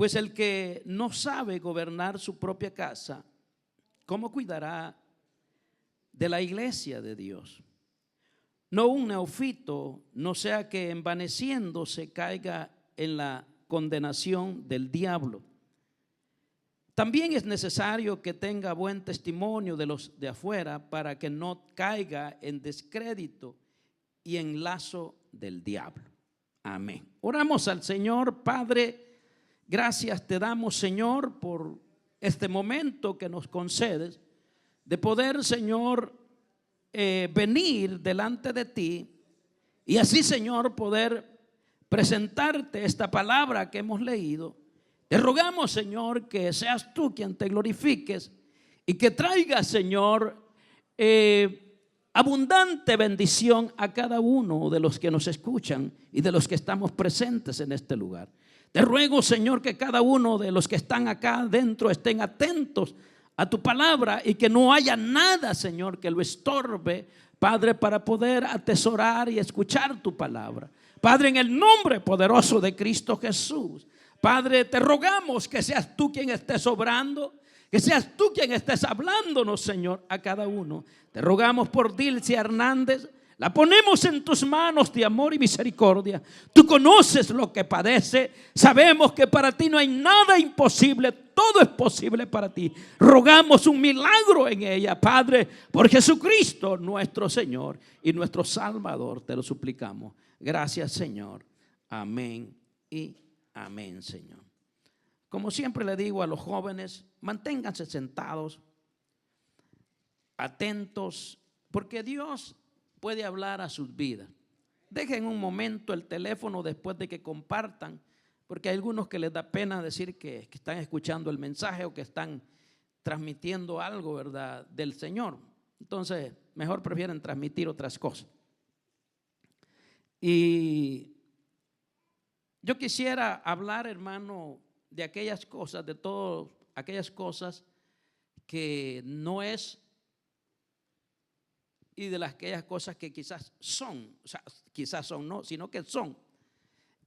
Pues el que no sabe gobernar su propia casa, ¿cómo cuidará de la iglesia de Dios? No un neófito, no sea que envaneciéndose caiga en la condenación del diablo. También es necesario que tenga buen testimonio de los de afuera para que no caiga en descrédito y en lazo del diablo. Amén. Oramos al Señor. Padre, gracias te damos, Señor, por este momento que nos concedes de poder, Señor, venir delante de ti y así, Señor, poder presentarte esta palabra que hemos leído. Te rogamos, Señor, que seas tú quien te glorifiques y que traigas, Señor, abundante bendición a cada uno de los que nos escuchan y de los que estamos presentes en este lugar. Te ruego, Señor, que cada uno de los que están acá dentro estén atentos a tu palabra y que no haya nada, Señor, que lo estorbe, Padre, para poder atesorar y escuchar tu palabra. Padre, en el nombre poderoso de Cristo Jesús, Padre, te rogamos que seas tú quien estés obrando, que seas tú quien estés hablándonos, Señor, a cada uno. Te rogamos por Dilcia Hernández. La ponemos en tus manos de amor y misericordia. Tú conoces lo que padece. Sabemos que para ti no hay nada imposible. Todo es posible para ti. Rogamos un milagro en ella, Padre, por Jesucristo nuestro Señor y nuestro Salvador. Te lo suplicamos. Gracias, Señor. Amén y amén, Señor. Como siempre le digo a los jóvenes, manténganse sentados, atentos, porque Dios puede hablar a sus vidas. Dejen un momento el teléfono después de que compartan, porque hay algunos que les da pena decir que están escuchando el mensaje o que están transmitiendo algo, ¿verdad?, del Señor. Entonces, mejor prefieren transmitir otras cosas. Y yo quisiera hablar, hermano, de aquellas cosas, de todas aquellas cosas que no es y de aquellas cosas que quizás son, o sea, quizás son no, sino que son.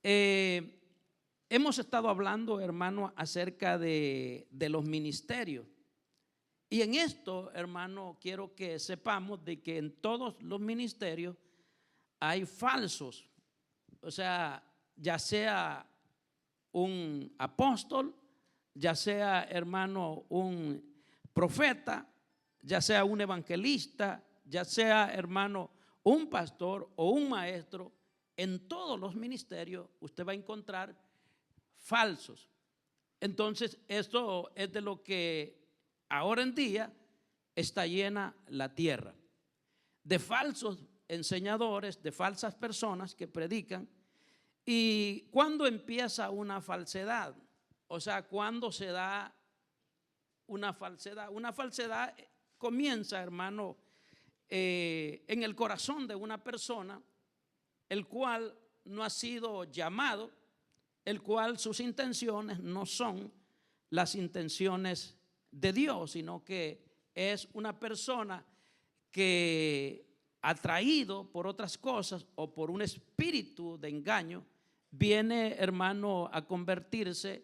Hemos estado hablando, hermano, acerca de los ministerios. Y en esto, hermano, quiero que sepamos de que en todos los ministerios hay falsos. O sea, ya sea un apóstol, ya sea, hermano, un profeta, ya sea un evangelista, ya sea, hermano, un pastor o un maestro, en todos los ministerios usted va a encontrar falsos. Entonces, esto es de lo que ahora en día está llena la tierra, de falsos enseñadores, de falsas personas que predican. ¿Y cuándo empieza una falsedad? O sea, ¿cuándo se da una falsedad? Una falsedad comienza, hermano, en el corazón de una persona, el cual no ha sido llamado, el cual sus intenciones no son las intenciones de Dios, sino que es una persona que, atraído por otras cosas o por un espíritu de engaño, viene, hermano, a convertirse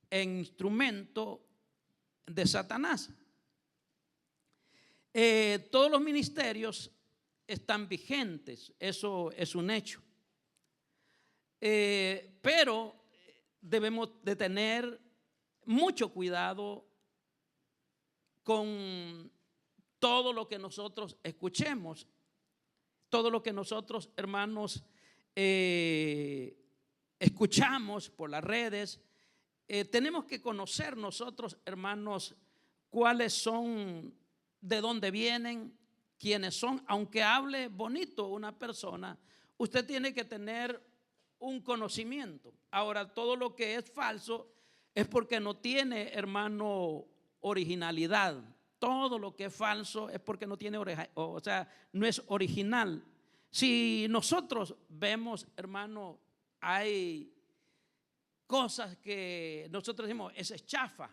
en instrumento de Satanás. Todos los ministerios están vigentes, eso es un hecho. Pero debemos de tener mucho cuidado con todo lo que nosotros escuchemos, todo lo que nosotros, hermanos, escuchamos por las redes. Tenemos que conocer nosotros, hermanos, cuáles son, de dónde vienen, quiénes son. Aunque hable bonito una persona, usted tiene que tener un conocimiento. Ahora, todo lo que es falso es porque no tiene, hermano, originalidad. Todo lo que es falso es porque no tiene, o sea, no es original. Si nosotros vemos, hermano, hay cosas que nosotros decimos, esa es chafa.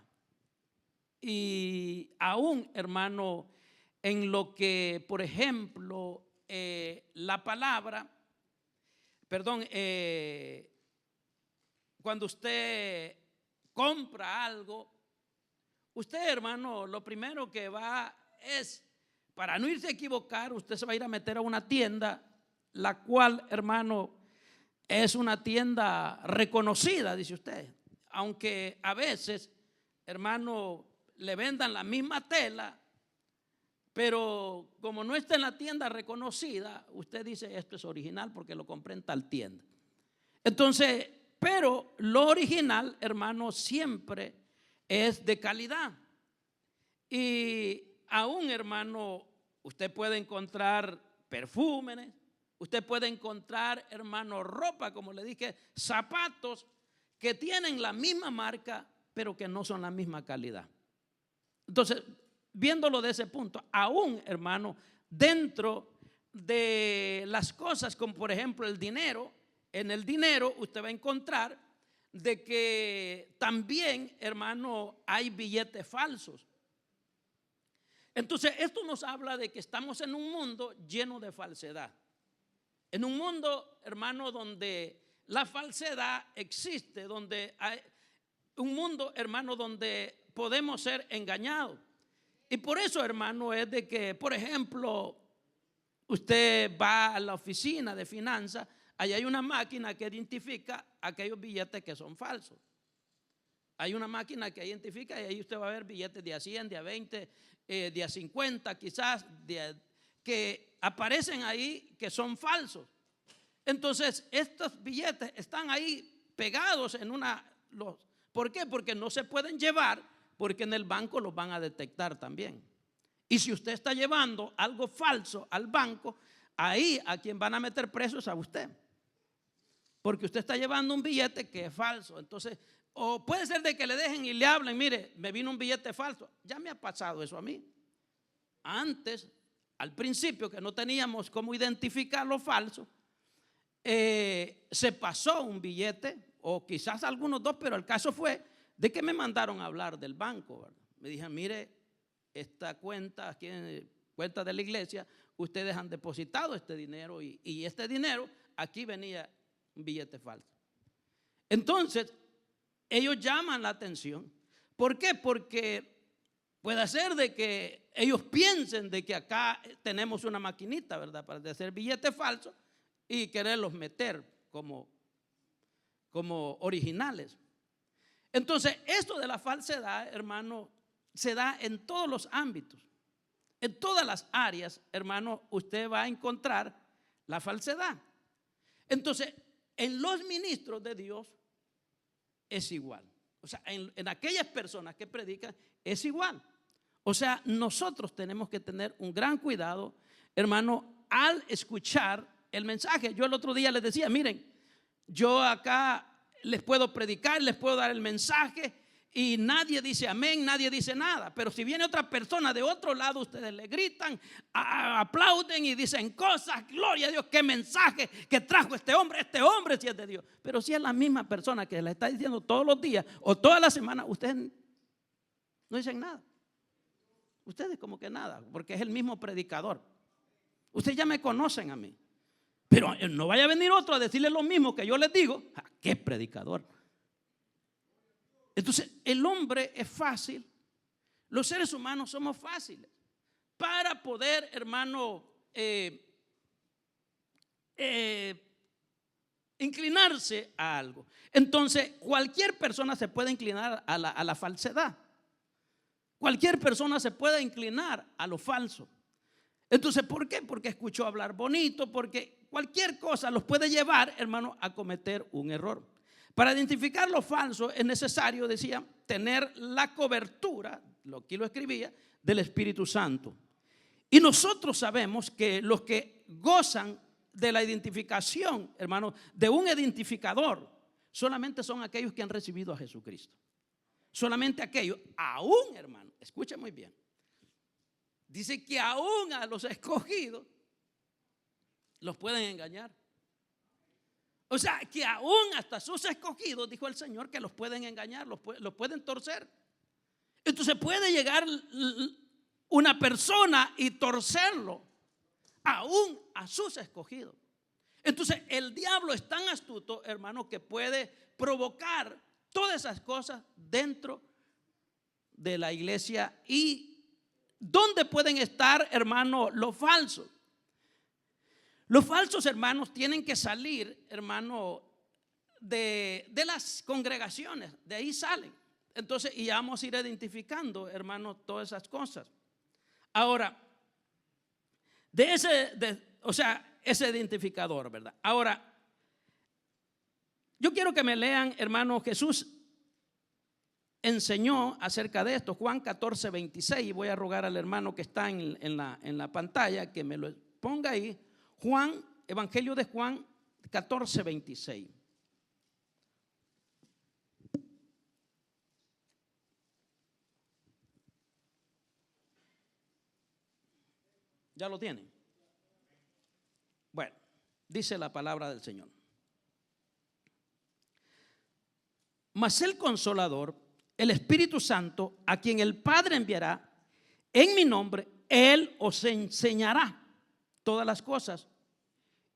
Y aún, hermano, en lo que, por ejemplo, la palabra, perdón, cuando usted compra algo, usted, hermano, lo primero que va es, para no irse a equivocar, usted se va a ir a meter a una tienda, la cual, hermano, es una tienda reconocida, dice usted. Aunque a veces, hermano, le vendan la misma tela, pero como no está en la tienda reconocida, usted dice esto es original porque lo compré en tal tienda. Entonces, pero lo original, hermano, siempre es de calidad. Y aún, hermano, usted puede encontrar perfumes, usted puede encontrar, hermano, ropa, como le dije, zapatos que tienen la misma marca, pero que no son la misma calidad. Entonces, viéndolo de ese punto, aún, hermano, dentro de las cosas como por ejemplo el dinero, en el dinero usted va a encontrar de que también, hermano, hay billetes falsos. Entonces, esto nos habla de que estamos en un mundo lleno de falsedad. En un mundo, hermano, donde la falsedad existe, donde hay un mundo, hermano, donde podemos ser engañados. Y por eso, hermano, es de que, por ejemplo, usted va a la oficina de finanzas, allá hay una máquina que identifica aquellos billetes que son falsos. Hay una máquina que identifica y ahí usted va a ver billetes de a 100, de a 20, de a 50 quizás, que aparecen ahí que son falsos. Entonces, estos billetes están ahí pegados en ¿por qué? Porque no se pueden llevar, porque en el banco los van a detectar también. Y si usted está llevando algo falso al banco, ahí a quien van a meter preso es a usted. Porque usted está llevando un billete que es falso. Entonces, o puede ser de que le dejen y le hablen, mire, me vino un billete falso. Ya me ha pasado eso a mí. Antes, al principio, que no teníamos cómo identificar lo falso, se pasó un billete, o quizás algunos dos, pero el caso fue de que me mandaron a hablar del banco, ¿verdad? Me dijeron, mire, esta cuenta, aquí en cuenta de la iglesia, ustedes han depositado este dinero y este dinero, aquí venía un billete falso. Entonces, ellos llaman la atención. ¿Por qué? Porque puede ser de que ellos piensen de que acá tenemos una maquinita, ¿verdad? Para hacer billetes falsos y quererlos meter como originales. Entonces, esto de la falsedad, hermano, se da en todos los ámbitos. En todas las áreas, hermano, usted va a encontrar la falsedad. Entonces, en los ministros de Dios es igual. O sea, en aquellas personas que predican es igual. O sea, nosotros tenemos que tener un gran cuidado, hermano, al escuchar el mensaje. Yo el otro día les decía, miren, yo acá les puedo predicar, les puedo dar el mensaje y nadie dice amén, nadie dice nada. Pero si viene otra persona de otro lado, ustedes le gritan, aplauden y dicen cosas, gloria a Dios, qué mensaje que trajo este hombre si es de Dios. Pero si es la misma persona que le está diciendo todos los días o toda la semana, ustedes no dicen nada. Ustedes como que nada, porque es el mismo predicador. Ustedes ya me conocen a mí. Pero no vaya a venir otro a decirle lo mismo que yo les digo. ¿Qué predicador? Entonces, el hombre es fácil. Los seres humanos somos fáciles para poder, hermano, inclinarse a algo. Entonces, cualquier persona se puede inclinar a la falsedad. Cualquier persona se puede inclinar a lo falso. Entonces, ¿por qué? Porque escuchó hablar bonito, porque cualquier cosa los puede llevar, hermano, a cometer un error. Para identificar lo falso es necesario, decía, tener la cobertura, aquí lo escribía, del Espíritu Santo. Y nosotros sabemos que los que gozan de la identificación, hermano, de un identificador, solamente son aquellos que han recibido a Jesucristo. Solamente aquellos, aún, hermano, escuche muy bien. Dice que aún a los escogidos los pueden engañar. O sea, que aún hasta sus escogidos, dijo el Señor, que los pueden engañar, los pueden torcer. Entonces puede llegar una persona y torcerlo, aún a sus escogidos. Entonces el diablo es tan astuto, hermano, que puede provocar Todas esas cosas dentro de la iglesia. ¿Y dónde pueden estar, hermano, los falsos? Los falsos, hermanos, tienen que salir, hermano, de las congregaciones. De ahí salen. Entonces, y vamos a ir identificando, hermano, todas esas cosas. Ahora, ese identificador, ¿verdad? Ahora, yo quiero que me lean, hermano. Jesús enseñó acerca de esto, Juan 14:26, y voy a rogar al hermano que está en la pantalla que me lo ponga ahí. Juan, Evangelio de Juan 14:26. ¿Ya lo tienen? Bueno, dice la palabra del Señor. Mas el Consolador, el Espíritu Santo, a quien el Padre enviará en mi nombre, Él os enseñará todas las cosas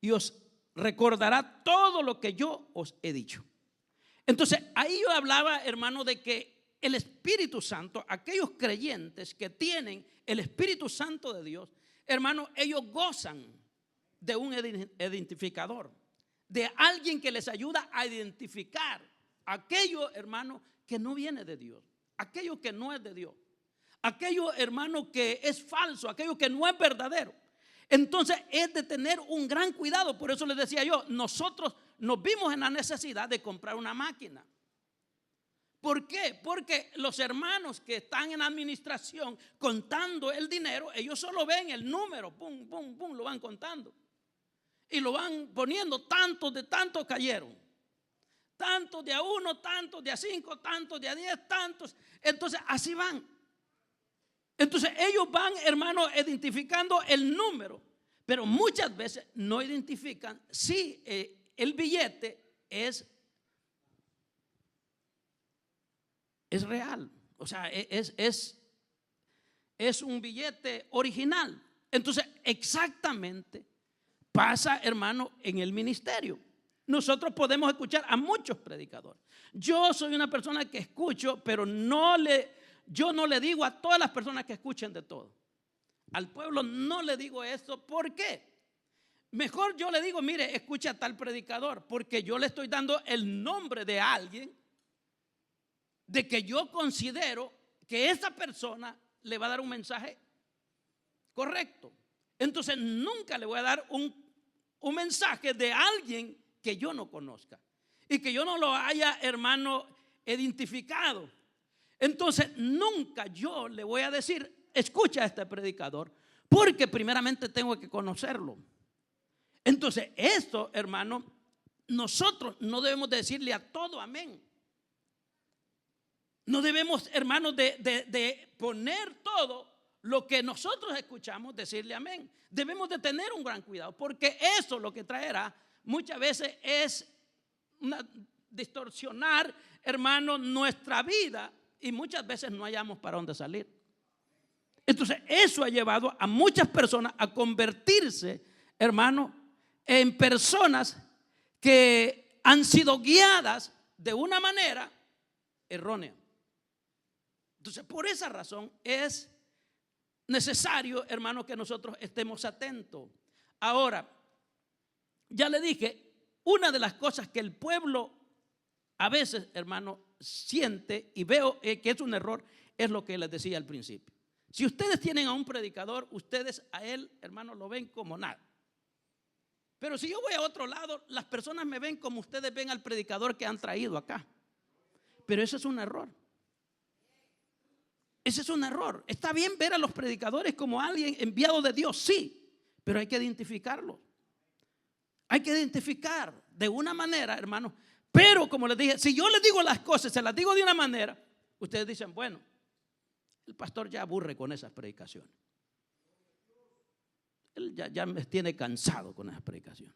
y os recordará todo lo que yo os he dicho. Entonces, ahí yo hablaba, hermano, de que el Espíritu Santo, aquellos creyentes que tienen el Espíritu Santo de Dios, hermano, ellos gozan de un identificador, de alguien que les ayuda a identificar aquello, hermano, que no viene de Dios, aquello que no es de Dios, aquello, hermano, que es falso, aquello que no es verdadero. Entonces es de tener un gran cuidado. Por eso les decía yo, nosotros nos vimos en la necesidad de comprar una máquina. ¿Por qué? Porque los hermanos que están en administración contando el dinero, ellos solo ven el número, pum, pum, pum, lo van contando y lo van poniendo. Tantos de tantos cayeron, tantos de a 1, tantos de a 5, tantos de a 10, tantos. Entonces así van. Entonces ellos van, hermano, identificando el número, pero muchas veces no identifican si el billete es real, o sea, es un billete original. Entonces exactamente pasa, hermano, en el ministerio. Nosotros podemos escuchar a muchos predicadores. Yo soy una persona que escucho, pero yo no le digo a todas las personas que escuchen de todo. Al pueblo no le digo eso. ¿Por qué? Mejor yo le digo, mire, escucha a tal predicador, porque yo le estoy dando el nombre de alguien de que yo considero que esa persona le va a dar un mensaje correcto. Entonces nunca le voy a dar un mensaje de alguien que yo no conozca y que yo no lo haya, hermano, identificado. Entonces nunca yo le voy a decir, escucha a este predicador, porque primeramente tengo que conocerlo. Entonces esto, hermano, nosotros no debemos decirle a todo amén. No debemos, hermanos, de poner todo lo que nosotros escuchamos, decirle amén. Debemos de tener un gran cuidado, porque eso lo que traerá muchas veces es distorsionar, hermanos, nuestra vida, y muchas veces no hallamos para dónde salir. Entonces eso ha llevado a muchas personas a convertirse, hermano, en personas que han sido guiadas de una manera errónea. Entonces, por esa razón es necesario, hermano, que nosotros estemos atentos. Ahora, ya le dije, una de las cosas que el pueblo a veces, hermano, siente y veo que es un error, es lo que les decía al principio. Si ustedes tienen a un predicador, ustedes a él, hermano, lo ven como nada. Pero si yo voy a otro lado, las personas me ven como ustedes ven al predicador que han traído acá. Pero eso es un error. Ese es un error. Está bien ver a los predicadores como alguien enviado de Dios, sí, pero hay que identificarlo. Hay que identificar de una manera, hermano. Pero como les dije, si yo les digo las cosas, se las digo de una manera, ustedes dicen, bueno, el pastor ya aburre con esas predicaciones. Él ya me tiene cansado con esas predicaciones.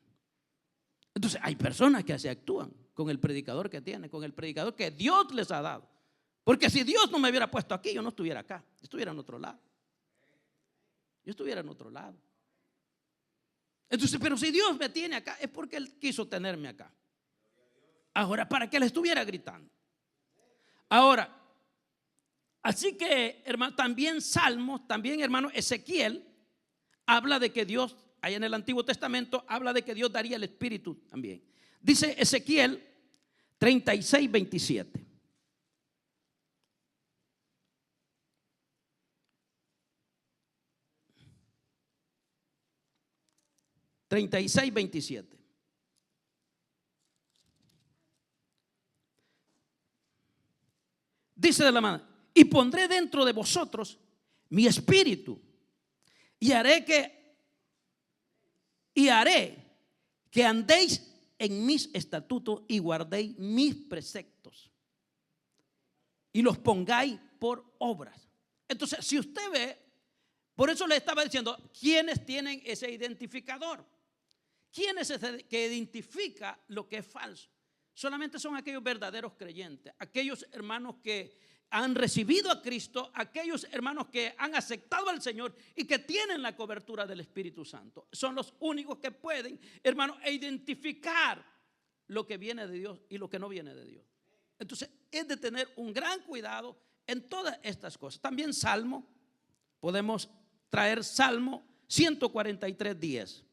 Entonces hay personas que se actúan con el predicador que tiene, con el predicador que Dios les ha dado. Porque si Dios no me hubiera puesto aquí, yo no estuviera acá, yo estuviera en otro lado. Yo estuviera en otro lado. Entonces, pero si Dios me tiene acá, es porque Él quiso tenerme acá. Ahora, para que le estuviera gritando. Ahora, así que, hermano, también Salmos, también, hermano, Ezequiel habla de que Dios, allá en el Antiguo Testamento, habla de que Dios daría el Espíritu también. Dice Ezequiel 36, 27. Dice de la mano: y pondré dentro de vosotros mi espíritu y haré que andéis en mis estatutos y guardéis mis preceptos y los pongáis por obras. Entonces, si usted ve, por eso le estaba diciendo, ¿quiénes tienen ese identificador? ¿Quién es ese que identifica lo que es falso? Solamente son aquellos verdaderos creyentes, aquellos hermanos que han recibido a Cristo, aquellos hermanos que han aceptado al Señor y que tienen la cobertura del Espíritu Santo. Son los únicos que pueden, hermanos, identificar lo que viene de Dios y lo que no viene de Dios. Entonces, es de tener un gran cuidado en todas estas cosas. También Salmo, podemos traer Salmo 143, 10.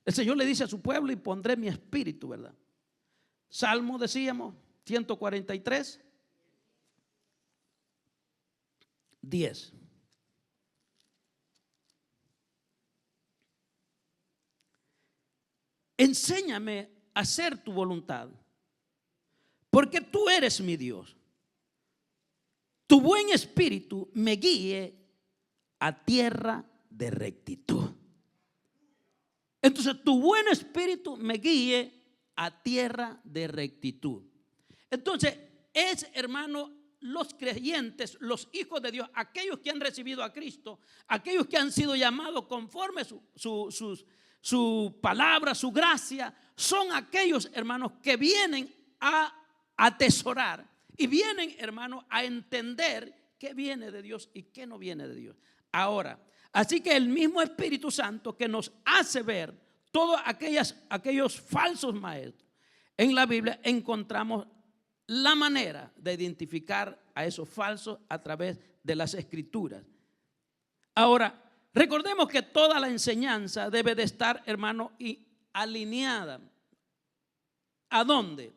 El Señor le dice a su pueblo: y pondré mi espíritu, ¿verdad? Salmo, decíamos, 143, 10. Enséñame a hacer tu voluntad, porque tú eres mi Dios. Tu buen espíritu me guíe a tierra de rectitud. Entonces, tu buen espíritu me guíe a tierra de rectitud. Entonces, es, hermano, los creyentes, los hijos de Dios, aquellos que han recibido a Cristo, aquellos que han sido llamados conforme su palabra, su gracia, son aquellos, hermanos, que vienen a atesorar y vienen, hermanos, a entender qué viene de Dios y qué no viene de Dios. Ahora, así que el mismo Espíritu Santo que nos hace ver todos aquellos falsos maestros, en la Biblia encontramos la manera de identificar a esos falsos a través de las Escrituras. Ahora, recordemos que toda la enseñanza debe de estar, hermano, y alineada. ¿A dónde?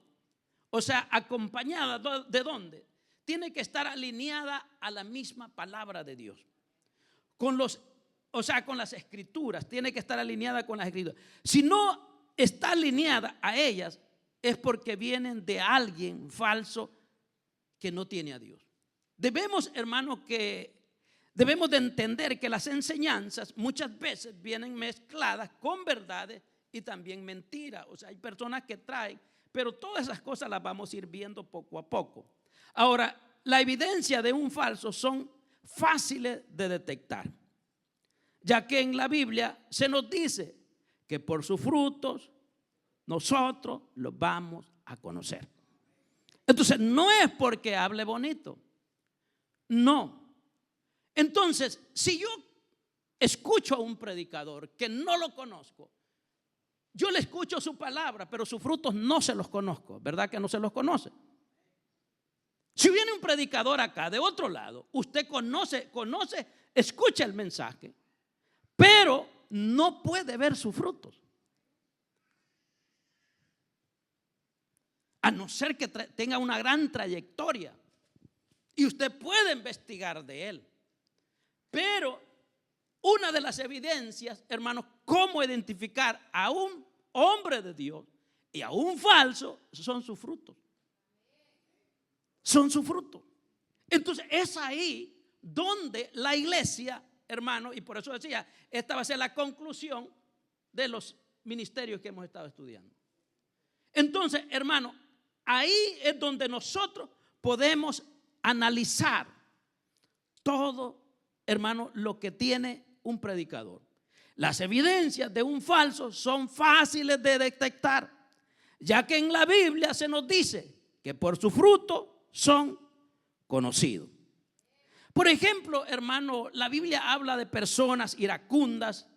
O sea, acompañada. ¿De dónde? Tiene que estar alineada a la misma palabra de Dios. Con las Escrituras, tiene que estar alineada con las Escrituras. Si no está alineada a ellas, es porque vienen de alguien falso que no tiene a Dios. Debemos, hermanos, debemos de entender que las enseñanzas muchas veces vienen mezcladas con verdades y también mentiras. O sea, hay personas que traen, pero todas esas cosas las vamos a ir viendo poco a poco. Ahora, la evidencia de un falso son fáciles de detectar, ya que en la Biblia se nos dice que por sus frutos nosotros los vamos a conocer. Entonces, no es porque hable bonito, no. Entonces, si yo escucho a un predicador que no lo conozco, yo le escucho su palabra, pero sus frutos no se los conozco, ¿verdad que no se los conoce? Si viene un predicador acá de otro lado, usted conoce, escucha el mensaje, pero no puede ver sus frutos. A no ser que tenga una gran trayectoria y usted puede investigar de él. Pero una de las evidencias, hermanos, cómo identificar a un hombre de Dios y a un falso, son sus frutos. Son sus frutos. Entonces es ahí donde la iglesia, hermano, y por eso decía, esta va a ser la conclusión de los ministerios que hemos estado estudiando. Entonces, hermano, ahí es donde nosotros podemos analizar todo, hermano, lo que tiene un predicador. Las evidencias de un falso son fáciles de detectar, ya que en la Biblia se nos dice que por su fruto son conocidos. Por ejemplo, hermano, la Biblia habla de personas iracundas,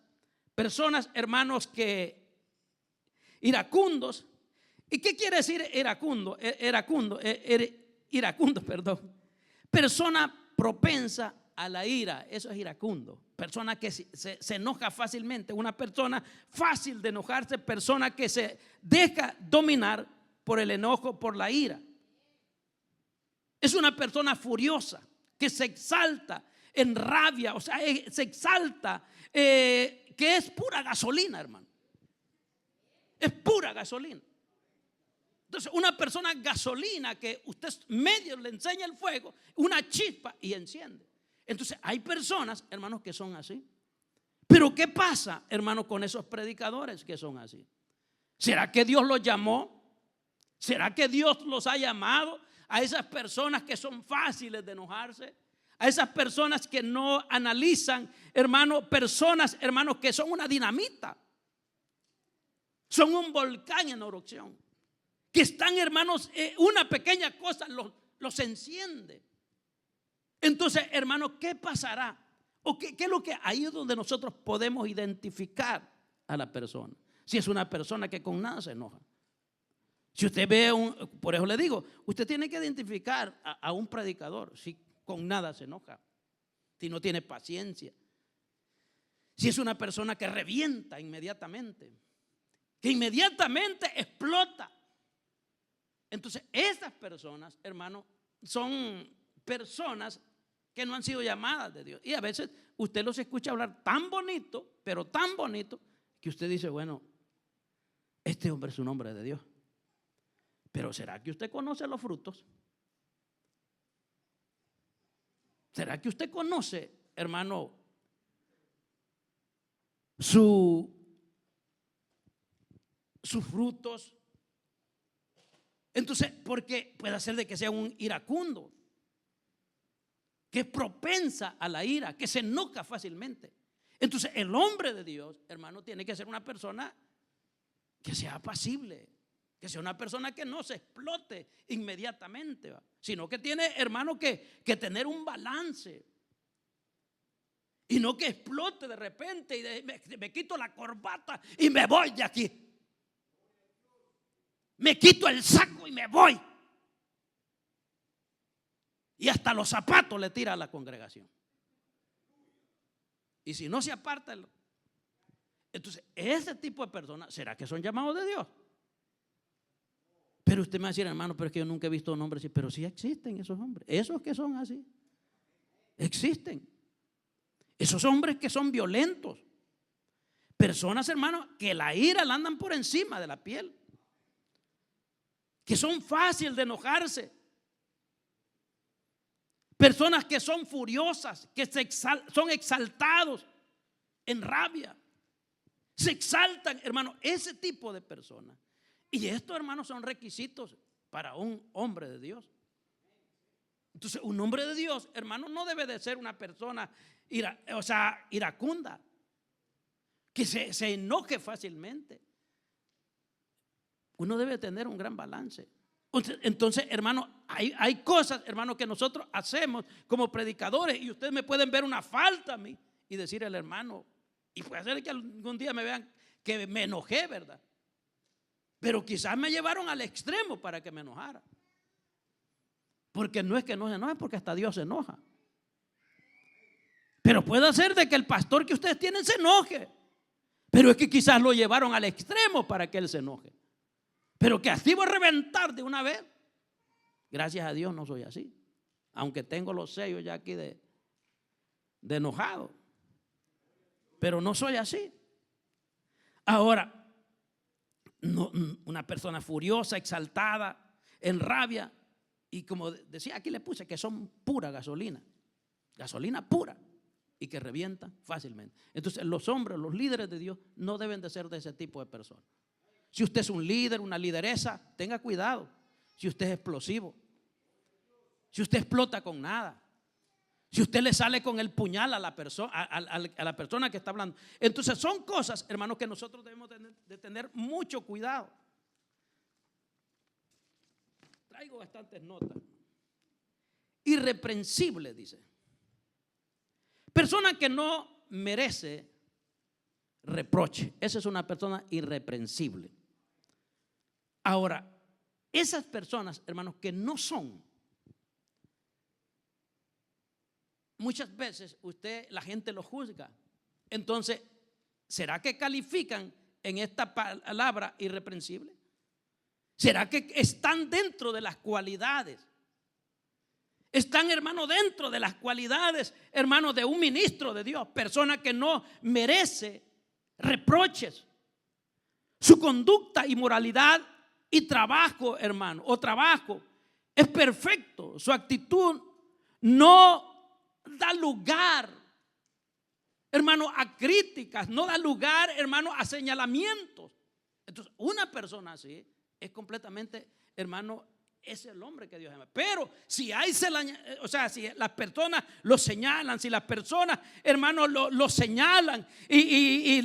personas, hermanos, iracundos, ¿Y qué quiere decir iracundo, perdón? Persona propensa a la ira, eso es iracundo. Persona que se enoja fácilmente, una persona fácil de enojarse, persona que se deja dominar por el enojo, por la ira. Es una persona furiosa que se exalta en rabia, o sea, se exalta, que es pura gasolina, hermano. Es pura gasolina. Entonces, una persona gasolina que usted medio le enseña el fuego, una chispa y enciende. Entonces, hay personas, hermanos, que son así. Pero ¿qué pasa, hermanos, con esos predicadores que son así? ¿Será que Dios los llamó? ¿Será que Dios los ha llamado a esas personas que son fáciles de enojarse? A esas personas que no analizan, hermanos, personas, hermanos, que son una dinamita. Son un volcán en erupción. Que están, hermanos, una pequeña cosa los enciende. Entonces, hermanos, ¿qué pasará? ¿O qué es lo que ahí es donde nosotros podemos identificar a la persona? Si es una persona que con nada se enoja. Si usted ve por eso le digo, usted tiene que identificar a un predicador si con nada se enoja, si no tiene paciencia, si es una persona que revienta inmediatamente, que inmediatamente explota. Entonces, estas personas, hermano, son personas que no han sido llamadas de Dios. Y a veces usted los escucha hablar tan bonito, pero tan bonito, que usted dice, bueno, este hombre es un hombre de Dios. Pero ¿será que usted conoce los frutos? ¿Será que usted conoce, hermano, sus frutos? Entonces, porque puede ser de que sea un iracundo, que es propensa a la ira, que se enoja fácilmente. Entonces, el hombre de Dios, hermano, tiene que ser una persona que sea apacible, que sea una persona que no se explote inmediatamente, ¿va? Sino que tiene, hermano, que tener un balance. Y no que explote de repente y me quito la corbata y me voy de aquí. Me quito el saco y me voy. Y hasta los zapatos le tira a la congregación. Y si no se aparta, entonces ese tipo de personas, ¿será que son llamados de Dios? Pero usted me va a decir, hermano, pero es que yo nunca he visto un hombre así. Pero sí existen esos hombres, esos que son así, existen. Esos hombres que son violentos, personas, hermano, que la ira la andan por encima de la piel, que son fáciles de enojarse, personas que son furiosas, que son exaltados en rabia, se exaltan, hermano, ese tipo de personas. Y estos, hermanos, son requisitos para un hombre de Dios. Entonces, un hombre de Dios, hermano, no debe de ser una persona iracunda, que se enoje fácilmente. Uno debe tener un gran balance. Entonces, hermano, hay cosas, hermano, que nosotros hacemos como predicadores, y ustedes me pueden ver una falta a mí y decir al hermano, y puede ser que algún día me vean que me enojé, ¿verdad? Pero quizás me llevaron al extremo para que me enojara. Porque no es que no se enoje, porque hasta Dios se enoja. Pero puede ser de que el pastor que ustedes tienen se enoje, pero es que quizás lo llevaron al extremo para que él se enoje. Pero que así voy a reventar de una vez. Gracias a Dios no soy así. Aunque tengo los sellos ya aquí de enojado. Pero no soy así. Ahora, no, una persona furiosa, exaltada, en rabia. Y como decía, aquí le puse que son pura gasolina. Gasolina pura. Y que revientan fácilmente. Entonces los hombres, los líderes de Dios no deben de ser de ese tipo de personas. Si usted es un líder, una lideresa, tenga cuidado. Si usted es explosivo, si usted explota con nada, si usted le sale con el puñal a la persona que está hablando. Entonces son cosas, hermanos, que nosotros debemos de tener mucho cuidado. Traigo bastantes notas. Irreprensible, dice. Persona que no merece reproche. Esa es una persona irreprensible. Ahora, esas personas, hermanos, que no son, muchas veces la gente los juzga. Entonces, ¿será que califican en esta palabra irreprensible? ¿Será que están dentro de las cualidades? Están, hermano, dentro de las cualidades, hermano, de un ministro de Dios, persona que no merece reproches. Su conducta y moralidad y trabajo, hermano, o trabajo es perfecto. Su actitud no da lugar, hermano, a críticas, no da lugar, hermano, a señalamientos. Entonces, una persona así es completamente, hermano, es el hombre que Dios ama. Pero si hay, o sea, si las personas lo señalan, si las personas, hermano, lo señalan y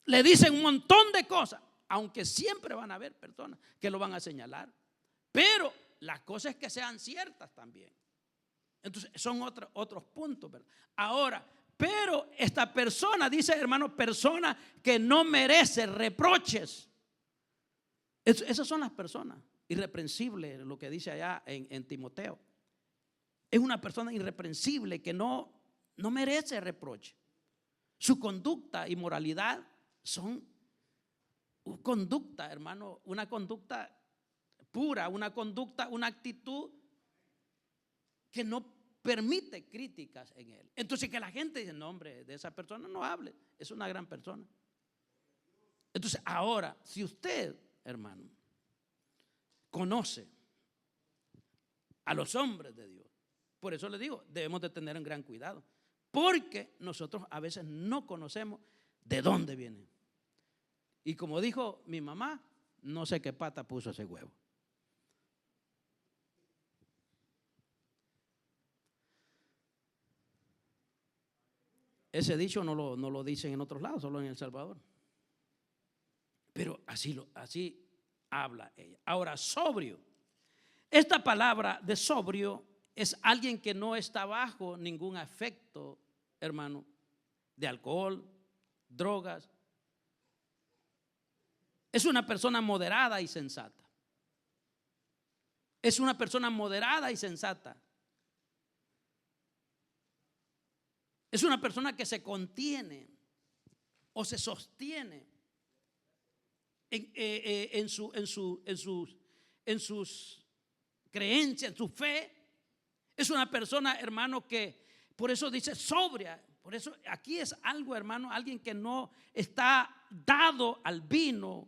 le dicen un montón de cosas, aunque siempre van a haber personas que lo van a señalar, pero las cosas es que sean ciertas también. Entonces son otros puntos, ¿verdad? Ahora, pero esta persona, dice, hermano, persona que no merece reproches. Esas son las personas irreprensibles, lo que dice allá en Timoteo. Es una persona irreprensible que no merece reproche. Su conducta y moralidad son conducta, hermano, una conducta pura, una conducta, una actitud que no permite críticas en él. Entonces que la gente dice, no, hombre, de esa persona no hable, es una gran persona. Entonces ahora, si usted, hermano, conoce a los hombres de Dios, por eso le digo, debemos de tener un gran cuidado, porque nosotros a veces no conocemos de dónde vienen. Y como dijo mi mamá, no sé qué pata puso ese huevo. Ese dicho no lo dicen en otros lados, solo en El Salvador. Pero así habla ella. Ahora, sobrio. Esta palabra de sobrio es alguien que no está bajo ningún afecto, hermano, de alcohol, drogas. Es una persona moderada y sensata. Es una persona moderada y sensata. Es una persona que se contiene o se sostiene en sus creencias, en su fe. Es una persona, hermano, que por eso dice sobria. Por eso aquí es algo, hermano, alguien que no está dado al vino,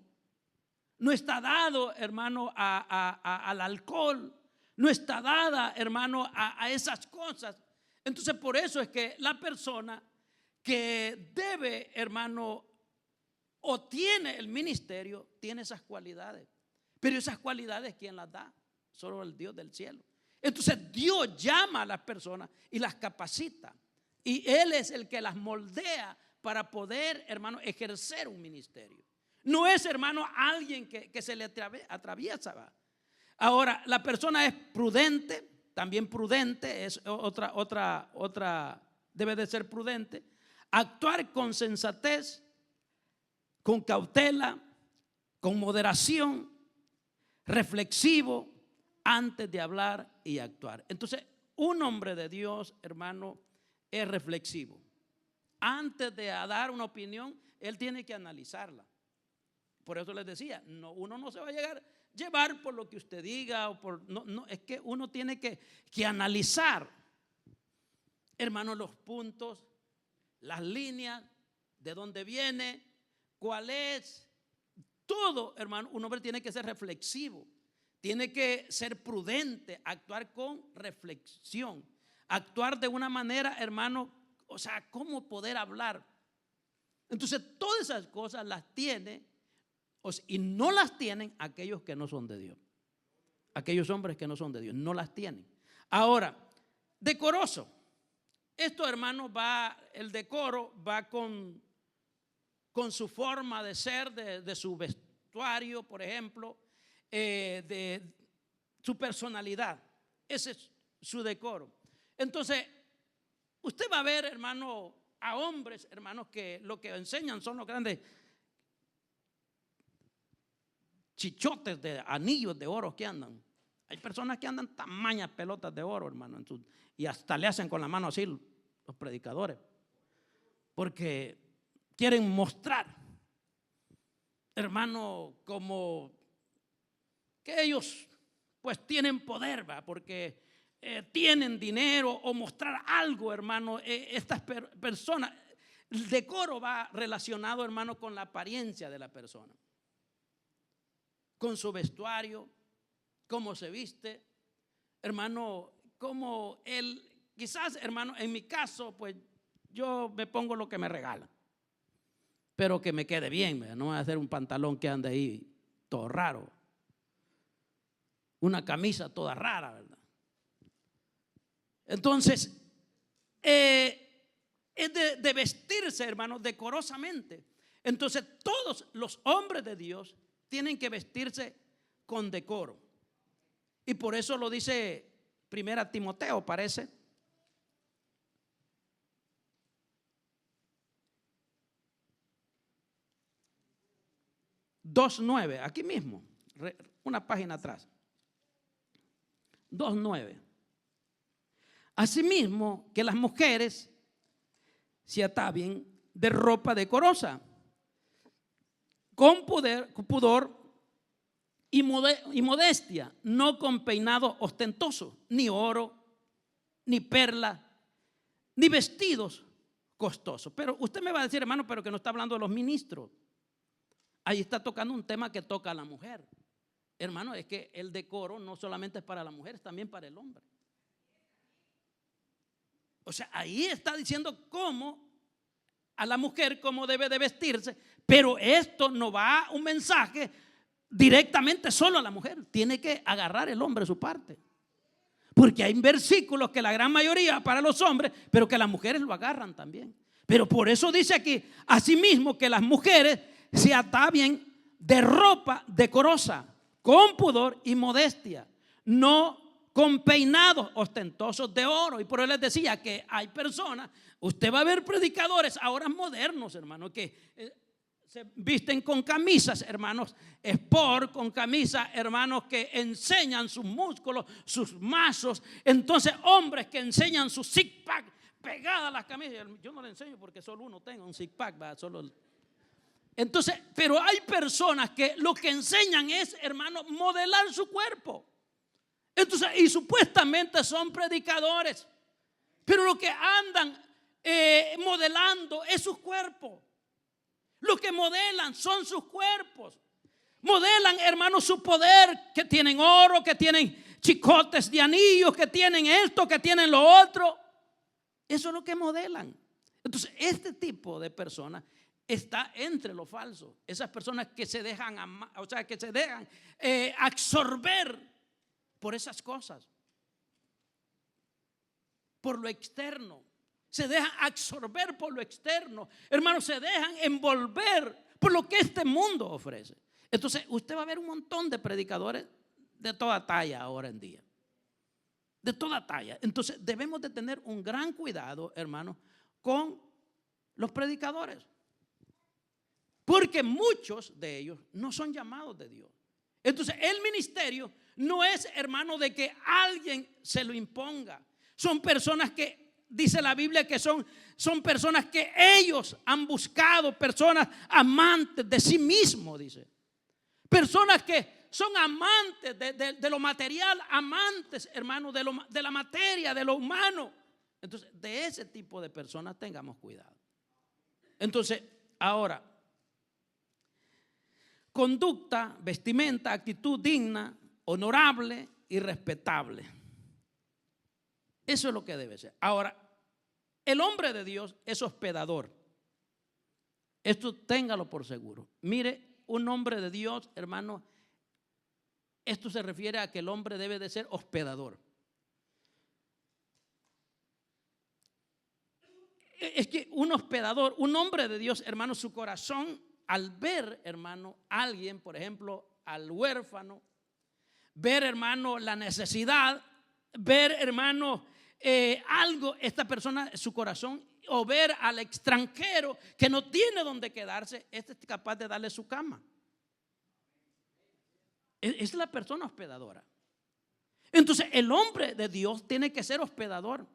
no está dado, hermano, al alcohol, no está dada, hermano, a esas cosas. Entonces por eso es que la persona que debe, hermano, o tiene el ministerio, tiene esas cualidades. Pero esas cualidades, ¿quién las da? Solo el Dios del cielo. Entonces Dios llama a las personas y las capacita. Y Él es el que las moldea para poder, hermano, ejercer un ministerio. No es, hermano, alguien que se le atraviesa. ¿Va? Ahora, la persona es prudente, también prudente, es otra, debe de ser prudente. Actuar con sensatez, con cautela, con moderación, reflexivo antes de hablar y actuar. Entonces, un hombre de Dios, hermano, es reflexivo. Antes de dar una opinión, él tiene que analizarla. Por eso les decía, uno no se va a llevar por lo que usted diga o no, es que uno tiene que analizar, hermano, los puntos, las líneas, de dónde viene, cuál es. Todo, hermano, un hombre tiene que ser reflexivo, tiene que ser prudente, actuar con reflexión, actuar de una manera, hermano, o sea, cómo poder hablar. Entonces, todas esas cosas las tiene, y no las tienen aquellos que no son de Dios. Aquellos hombres que no son de Dios, no las tienen. Ahora, decoroso. Esto, hermano, el decoro va con su forma de ser, de su vestuario, por ejemplo, de su personalidad. Ese es su decoro. Entonces, usted va a ver, hermano, a hombres, hermanos, que lo que enseñan son los grandes chichotes de anillos de oro que andan. Hay personas que andan tamañas pelotas de oro, hermano, y hasta le hacen con la mano así los predicadores, porque quieren mostrar, hermano, como que ellos pues tienen poder, ¿va? Porque tienen dinero o mostrar algo, hermano. Estas personas, el decoro va relacionado, hermano, con la apariencia de la persona, con su vestuario, cómo se viste, hermano, como él, quizás, hermano, en mi caso, pues yo me pongo lo que me regalan, pero que me quede bien, ¿verdad? No voy a hacer un pantalón que ande ahí todo raro, una camisa toda rara, ¿verdad? Entonces, es de vestirse, hermano, decorosamente. Entonces, todos los hombres de Dios tienen que vestirse con decoro. Y por eso lo dice Primera Timoteo, parece. (2:9), aquí mismo, una página atrás. 2:9. Asimismo, que las mujeres se atavíen de ropa decorosa, con pudor y modestia, no con peinado ostentoso, ni oro, ni perla, ni vestidos costosos. Pero usted me va a decir, hermano, pero que no está hablando de los ministros. Ahí está tocando un tema que toca a la mujer. Hermano, es que el decoro no solamente es para la mujer, es también para el hombre. O sea, ahí está diciendo cómo a la mujer cómo debe de vestirse, pero esto no va un mensaje directamente solo a la mujer. Tiene que agarrar el hombre su parte, porque hay versículos que la gran mayoría para los hombres, pero que las mujeres lo agarran también. Pero por eso dice aquí, asimismo, que las mujeres se atavíen de ropa decorosa, con pudor y modestia, no con peinados ostentosos de oro. Y por eso les decía que hay personas, usted va a ver predicadores ahora modernos, hermano, que se visten con camisas, hermanos, sport, con camisas, hermanos, que enseñan sus músculos, sus machos. Entonces, hombres que enseñan su six pack pegada a las camisas. Yo no le enseño porque solo uno tenga un six pack, ¿va? Entonces, pero hay personas que lo que enseñan es, hermano, modelar su cuerpo. Entonces, y supuestamente son predicadores, pero lo que andan modelando es sus cuerpos. Lo que modelan son sus cuerpos. Modelan, hermanos, su poder, que tienen oro, que tienen chicotes de anillos, que tienen esto, que tienen lo otro. Eso es lo que modelan. Entonces, este tipo de personas está entre lo falso. Esas personas que se dejan, o sea, que se dejan absorber por esas cosas, por lo externo. Se dejan absorber por lo externo, hermanos, se dejan envolver por lo que este mundo ofrece. Entonces usted va a ver un montón de predicadores de toda talla ahora en día, de toda talla. Entonces debemos de tener un gran cuidado, hermanos, con los predicadores, porque muchos de ellos no son llamados de Dios. Entonces el ministerio no es, hermano, de que alguien se lo imponga. Son personas que dice la Biblia que son personas que ellos han buscado, personas amantes de sí mismos, dice. Personas que son amantes de lo material, amantes, hermano, de la materia, de lo humano. Entonces, de ese tipo de personas tengamos cuidado. Entonces, ahora, conducta, vestimenta, actitud digna, honorable y respetable. Eso es lo que debe ser. Ahora, el hombre de Dios es hospedador. Esto téngalo por seguro. Mire, un hombre de Dios, hermano, esto se refiere a que el hombre debe de ser hospedador. Es que un hospedador, un hombre de Dios, hermano, su corazón, al ver, hermano, a alguien, por ejemplo, al huérfano, ver, hermano, la necesidad, ver, hermano, algo, esta persona, su corazón, o ver al extranjero que no tiene donde quedarse, este es capaz de darle su cama. Es la persona hospedadora. Entonces el hombre de Dios tiene que ser hospedador.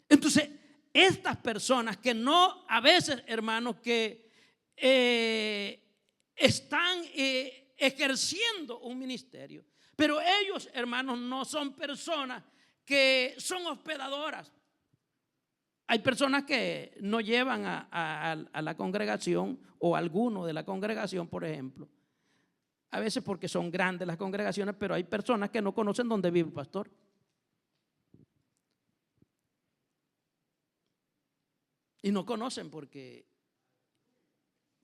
Entonces estas personas que no, a veces, hermanos, que están ejerciendo un ministerio, pero ellos, hermanos, no son personas que son hospedadoras. Hay personas que no llevan a la congregación, o alguno de la congregación, por ejemplo, a veces porque son grandes las congregaciones, pero hay personas que no conocen dónde vive el pastor. Y no conocen porque,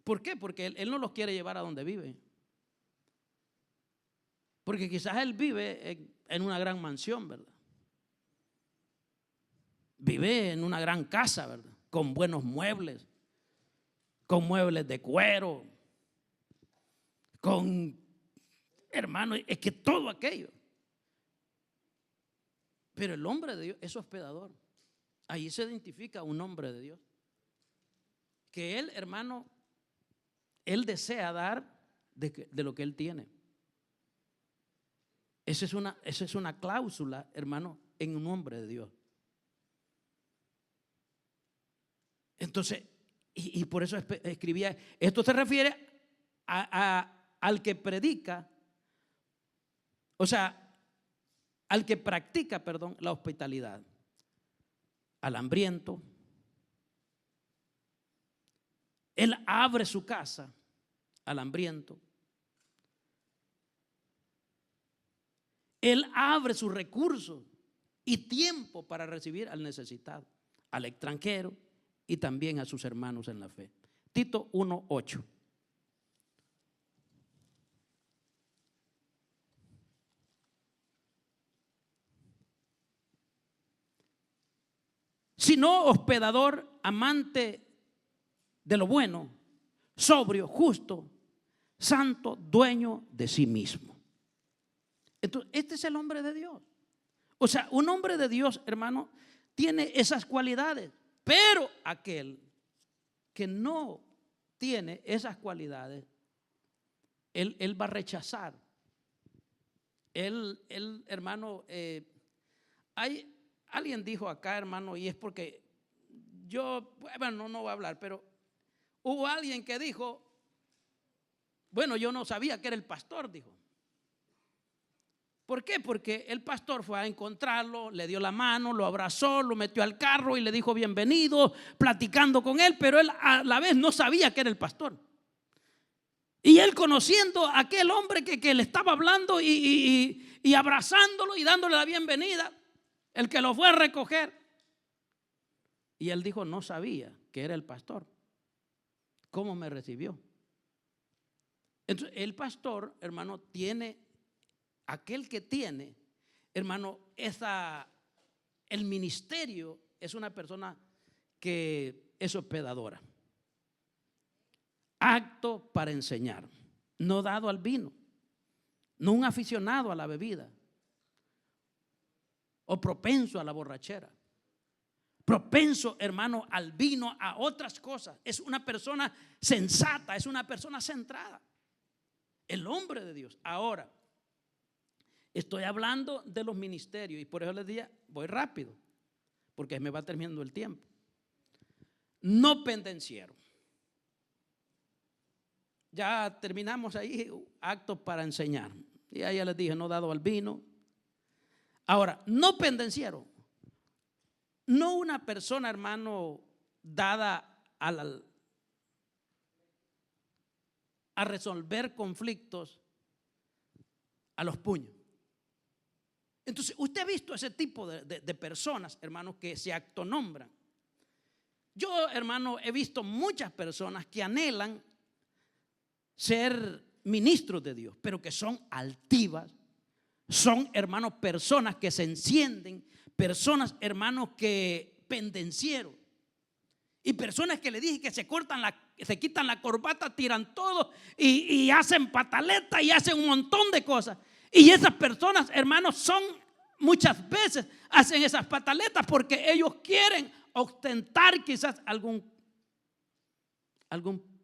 ¿por qué? Porque él no los quiere llevar a donde vive. Porque quizás él vive en una gran mansión, ¿verdad? Vive en una gran casa, ¿verdad? Con buenos muebles, con muebles de cuero, con, hermano, es que todo aquello. Pero el hombre de Dios es hospedador. Ahí se identifica un hombre de Dios. Que él, hermano, él desea dar de lo que él tiene. Esa es una cláusula, hermano, en un hombre de Dios. Entonces, y por eso escribía, esto se refiere al que predica, o sea, al que practica, perdón, la hospitalidad, al hambriento. Él abre su casa al hambriento. Él abre sus recursos y tiempo para recibir al necesitado, al extranjero y también a sus hermanos en la fe. Tito 1:8. Sino hospedador, amante de lo bueno, sobrio, justo, santo, dueño de sí mismo. Entonces, este es el hombre de Dios. O sea, un hombre de Dios, hermano, tiene esas cualidades. Pero aquel que no tiene esas cualidades, él va a rechazar. Él hermano, alguien dijo acá, hermano, y es porque yo, bueno, no voy a hablar, pero hubo alguien que dijo, bueno, yo no sabía que era el pastor, dijo. ¿Por qué? Porque el pastor fue a encontrarlo, le dio la mano, lo abrazó, lo metió al carro y le dijo bienvenido, platicando con él, pero él a la vez no sabía que era el pastor. Y él, conociendo a aquel hombre que le estaba hablando y abrazándolo y dándole la bienvenida, el que lo fue a recoger, y él dijo, no sabía que era el pastor. ¿Cómo me recibió? Entonces el pastor, hermano, tiene, aquel que tiene, hermano, el ministerio es una persona que es hospedadora. Acto para enseñar, no dado al vino, no un aficionado a la bebida o propenso a la borrachera, propenso, hermano, al vino, a otras cosas. Es una persona sensata, es una persona centrada, el hombre de Dios. Ahora, estoy hablando de los ministerios y por eso les dije, voy rápido, porque me va terminando el tiempo. No pendenciero. Ya terminamos ahí, actos para enseñar. Y ahí ya les dije, no dado al vino. Ahora, no pendenciero. No una persona, hermano, dada a resolver conflictos a los puños. Entonces, usted ha visto ese tipo de personas, hermanos, que se autonombran. Yo, hermano, he visto muchas personas que anhelan ser ministros de Dios, pero que son altivas, son, hermanos, personas que se encienden, personas, hermanos, que pendencieros, y personas que le dije que se quitan la corbata, tiran todo y hacen pataleta y hacen un montón de cosas. Y esas personas, hermanos, muchas veces hacen esas pataletas porque ellos quieren ostentar quizás algún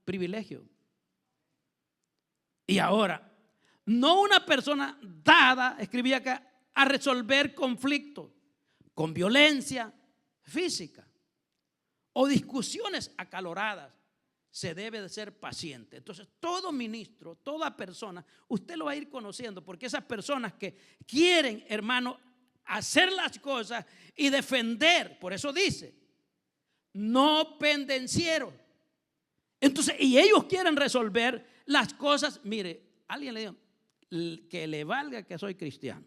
privilegio. Y ahora, No una persona dada, escribí acá, a resolver conflictos con violencia física o discusiones acaloradas. Se debe de ser paciente. Entonces, todo ministro, toda persona, usted lo va a ir conociendo, porque esas personas que quieren, hermano, hacer las cosas y defender, por eso dice, no pendencieros. Entonces, y ellos quieren resolver las cosas. Mire, alguien le dijo que le valga que soy cristiano.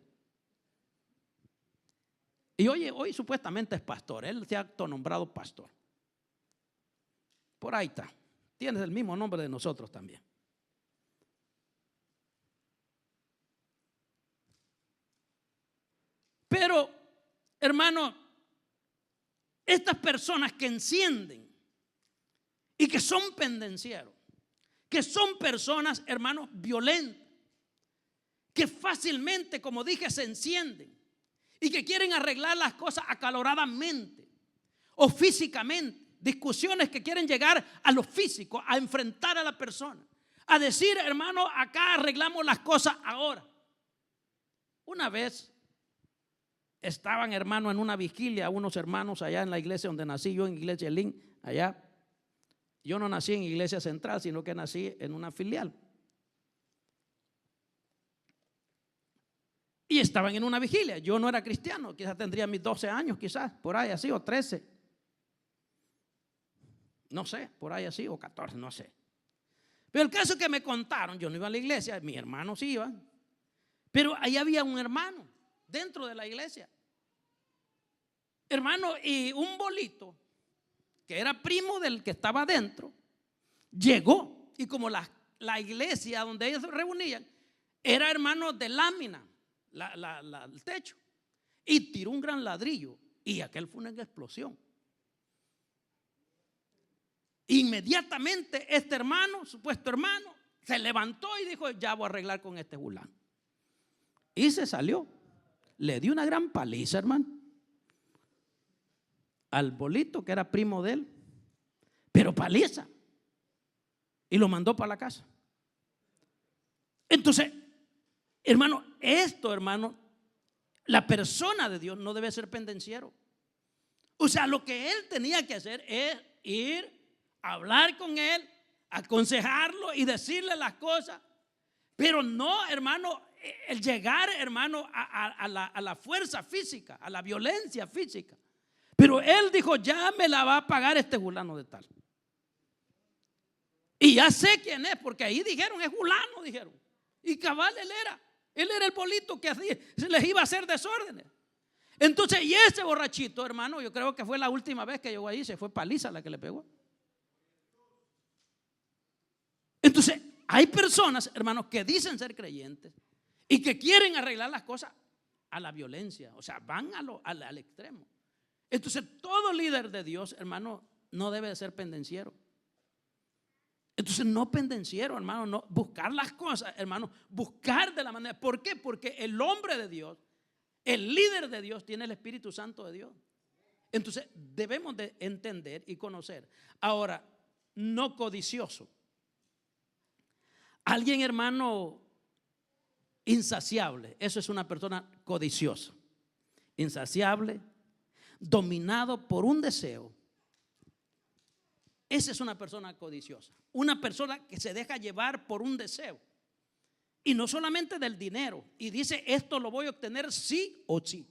Y hoy supuestamente es pastor, él se ha autonombrado pastor. Por ahí está. Tienes el mismo nombre de nosotros también. Pero, hermano, estas personas que encienden y que son pendencieros, que son personas, hermanos, violentas, que fácilmente, como dije, se encienden y que quieren arreglar las cosas acaloradamente o físicamente. Discusiones que quieren llegar a lo físico, a enfrentar a la persona, a decir, hermano, acá arreglamos las cosas ahora. Una vez estaban, hermano, en una vigilia, unos hermanos allá en la iglesia donde nací yo, en Iglesia Elín, allá. Yo no nací en Iglesia Central, sino que nací en una filial. Y estaban en una vigilia. Yo no era cristiano, quizás tendría mis 12 años, quizás, por ahí así, o 13. No sé, por ahí así, o 14, no sé. Pero el caso que me contaron, yo no iba a la iglesia, mis hermanos iban. Pero ahí había un hermano dentro de la iglesia. Hermano, y un bolito, que era primo del que estaba adentro, llegó. Y como la iglesia donde ellos se reunían era, hermano, de lámina, el techo. Y tiró un gran ladrillo. Y aquel fue una explosión. Inmediatamente este hermano, supuesto hermano, se levantó y dijo, ya voy a arreglar con este fulano. Y se salió. Le dio una gran paliza, hermano, al bolito que era primo de él, pero paliza. Y lo mandó para la casa. Entonces, hermano, hermano, la persona de Dios no debe ser pendenciero. O sea, lo que él tenía que hacer es ir, hablar con él, aconsejarlo y decirle las cosas, pero no, hermano, el llegar, hermano, a la fuerza física, a la violencia física. Pero él dijo, ya me la va a pagar este fulano de tal. Y ya sé quién es, porque ahí dijeron, es fulano, dijeron. Y cabal, él era el bolito que les iba a hacer desórdenes. Entonces, y ese borrachito, hermano, yo creo que fue la última vez que llegó ahí, se fue paliza la que le pegó. Entonces, hay personas, hermanos, que dicen ser creyentes y que quieren arreglar las cosas a la violencia, o sea, van al extremo. Entonces, todo líder de Dios, hermano, no debe de ser pendenciero. Entonces, no pendenciero, hermano, no buscar las cosas, hermano, buscar de la manera. ¿Por qué? Porque el hombre de Dios, el líder de Dios, tiene el Espíritu Santo de Dios. Entonces, debemos de entender y conocer. Ahora, no codicioso. Alguien, hermano, insaciable, eso es una persona codiciosa, insaciable, dominado por un deseo. Esa es una persona codiciosa, una persona que se deja llevar por un deseo. Y no solamente del dinero, y dice, esto lo voy a obtener sí o sí.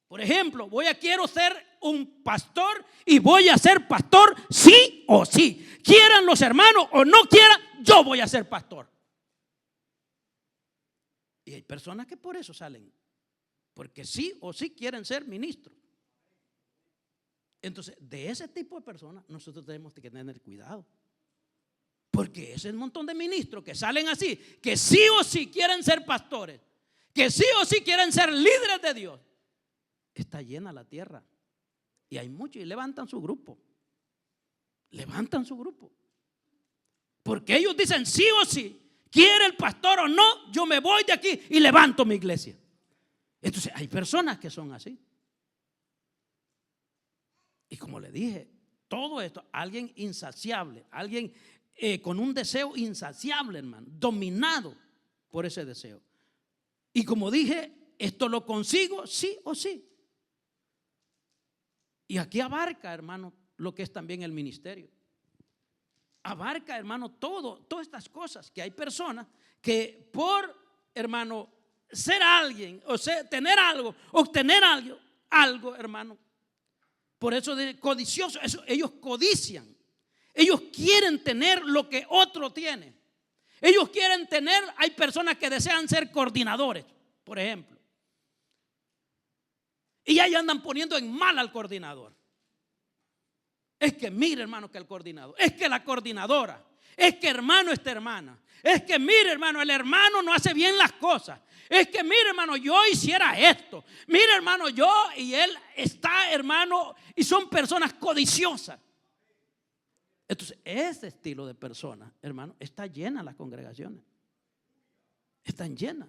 Por ejemplo, quiero ser un pastor y voy a ser pastor sí o sí. Quieran los hermanos o no quieran, yo voy a ser pastor. Y hay personas que por eso salen, porque sí o sí quieren ser ministros. Entonces, de ese tipo de personas nosotros tenemos que tener cuidado. Porque ese montón de ministros que salen así, que sí o sí quieren ser pastores, que sí o sí quieren ser líderes de Dios, está llena la tierra. Y hay muchos y levantan su grupo. Levantan su grupo. Porque ellos dicen sí o sí, quiere el pastor o no, yo me voy de aquí y levanto mi iglesia. Entonces hay personas que son así. Y como le dije, todo esto, alguien insaciable, alguien con un deseo insaciable, hermano, dominado por ese deseo. Y como dije, esto lo consigo sí o sí. Y aquí abarca, hermano, lo que es también el ministerio. Abarca, hermano, todas estas cosas, que hay personas que por, hermano, ser alguien, o sea, tener algo, obtener algo, hermano, por eso de codicioso, ellos codician. Ellos quieren tener lo que otro tiene. Ellos quieren tener, hay personas que desean ser coordinadores, por ejemplo. Y ahí andan poniendo en mal al coordinador. Es que mire, hermano, que el coordinador, es que la coordinadora, es que hermano, esta hermana, es que mire, hermano, el hermano no hace bien las cosas. Es que mire, hermano, yo hiciera esto. Mire, hermano, yo y él está, hermano, y son personas codiciosas. Entonces, ese estilo de personas, hermano, está llena las congregaciones. Están llenas.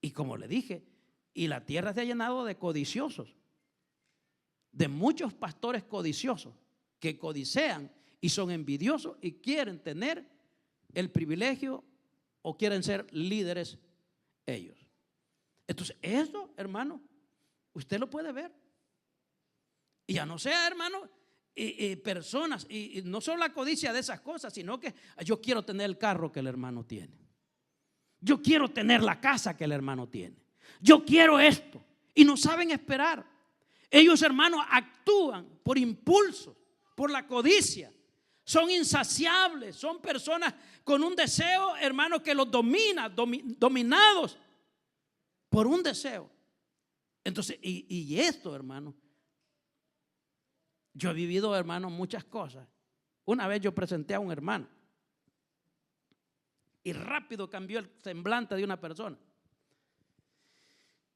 Y como le dije, y la tierra se ha llenado de codiciosos, de muchos pastores codiciosos que codicean y son envidiosos y quieren tener el privilegio o quieren ser líderes ellos. Entonces, eso, hermano, usted lo puede ver. Y ya no sea, hermano, personas, y no solo la codicia de esas cosas, sino que yo quiero tener el carro que el hermano tiene. Yo quiero tener la casa que el hermano tiene. Yo quiero esto. Y no saben esperar. Ellos, hermanos, actúan por impulso, por la codicia. Son insaciables, son personas con un deseo, hermano, que los domina, dominados por un deseo. Entonces, y esto, hermano, yo he vivido, hermano, muchas cosas. Una vez yo presenté a un hermano y rápido cambió el semblante de una persona.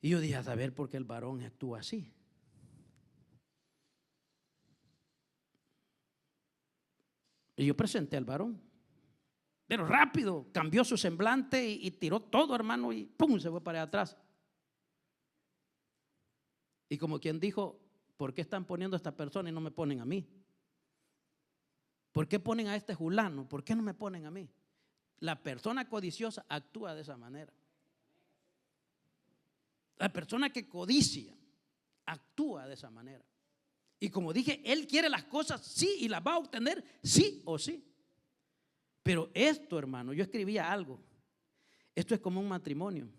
Y yo dije, a saber por qué el varón actúa así. Y yo presenté al varón, pero rápido cambió su semblante y tiró todo, hermano, y pum, se fue para atrás. Y como quien dijo, ¿por qué están poniendo a esta persona y no me ponen a mí? ¿Por qué ponen a este fulano? ¿Por qué no me ponen a mí? La persona codiciosa actúa de esa manera. La persona que codicia actúa de esa manera. Y como dije, él quiere las cosas sí y las va a obtener sí o sí. Pero esto, hermano, yo escribía algo. Esto es como un matrimonio.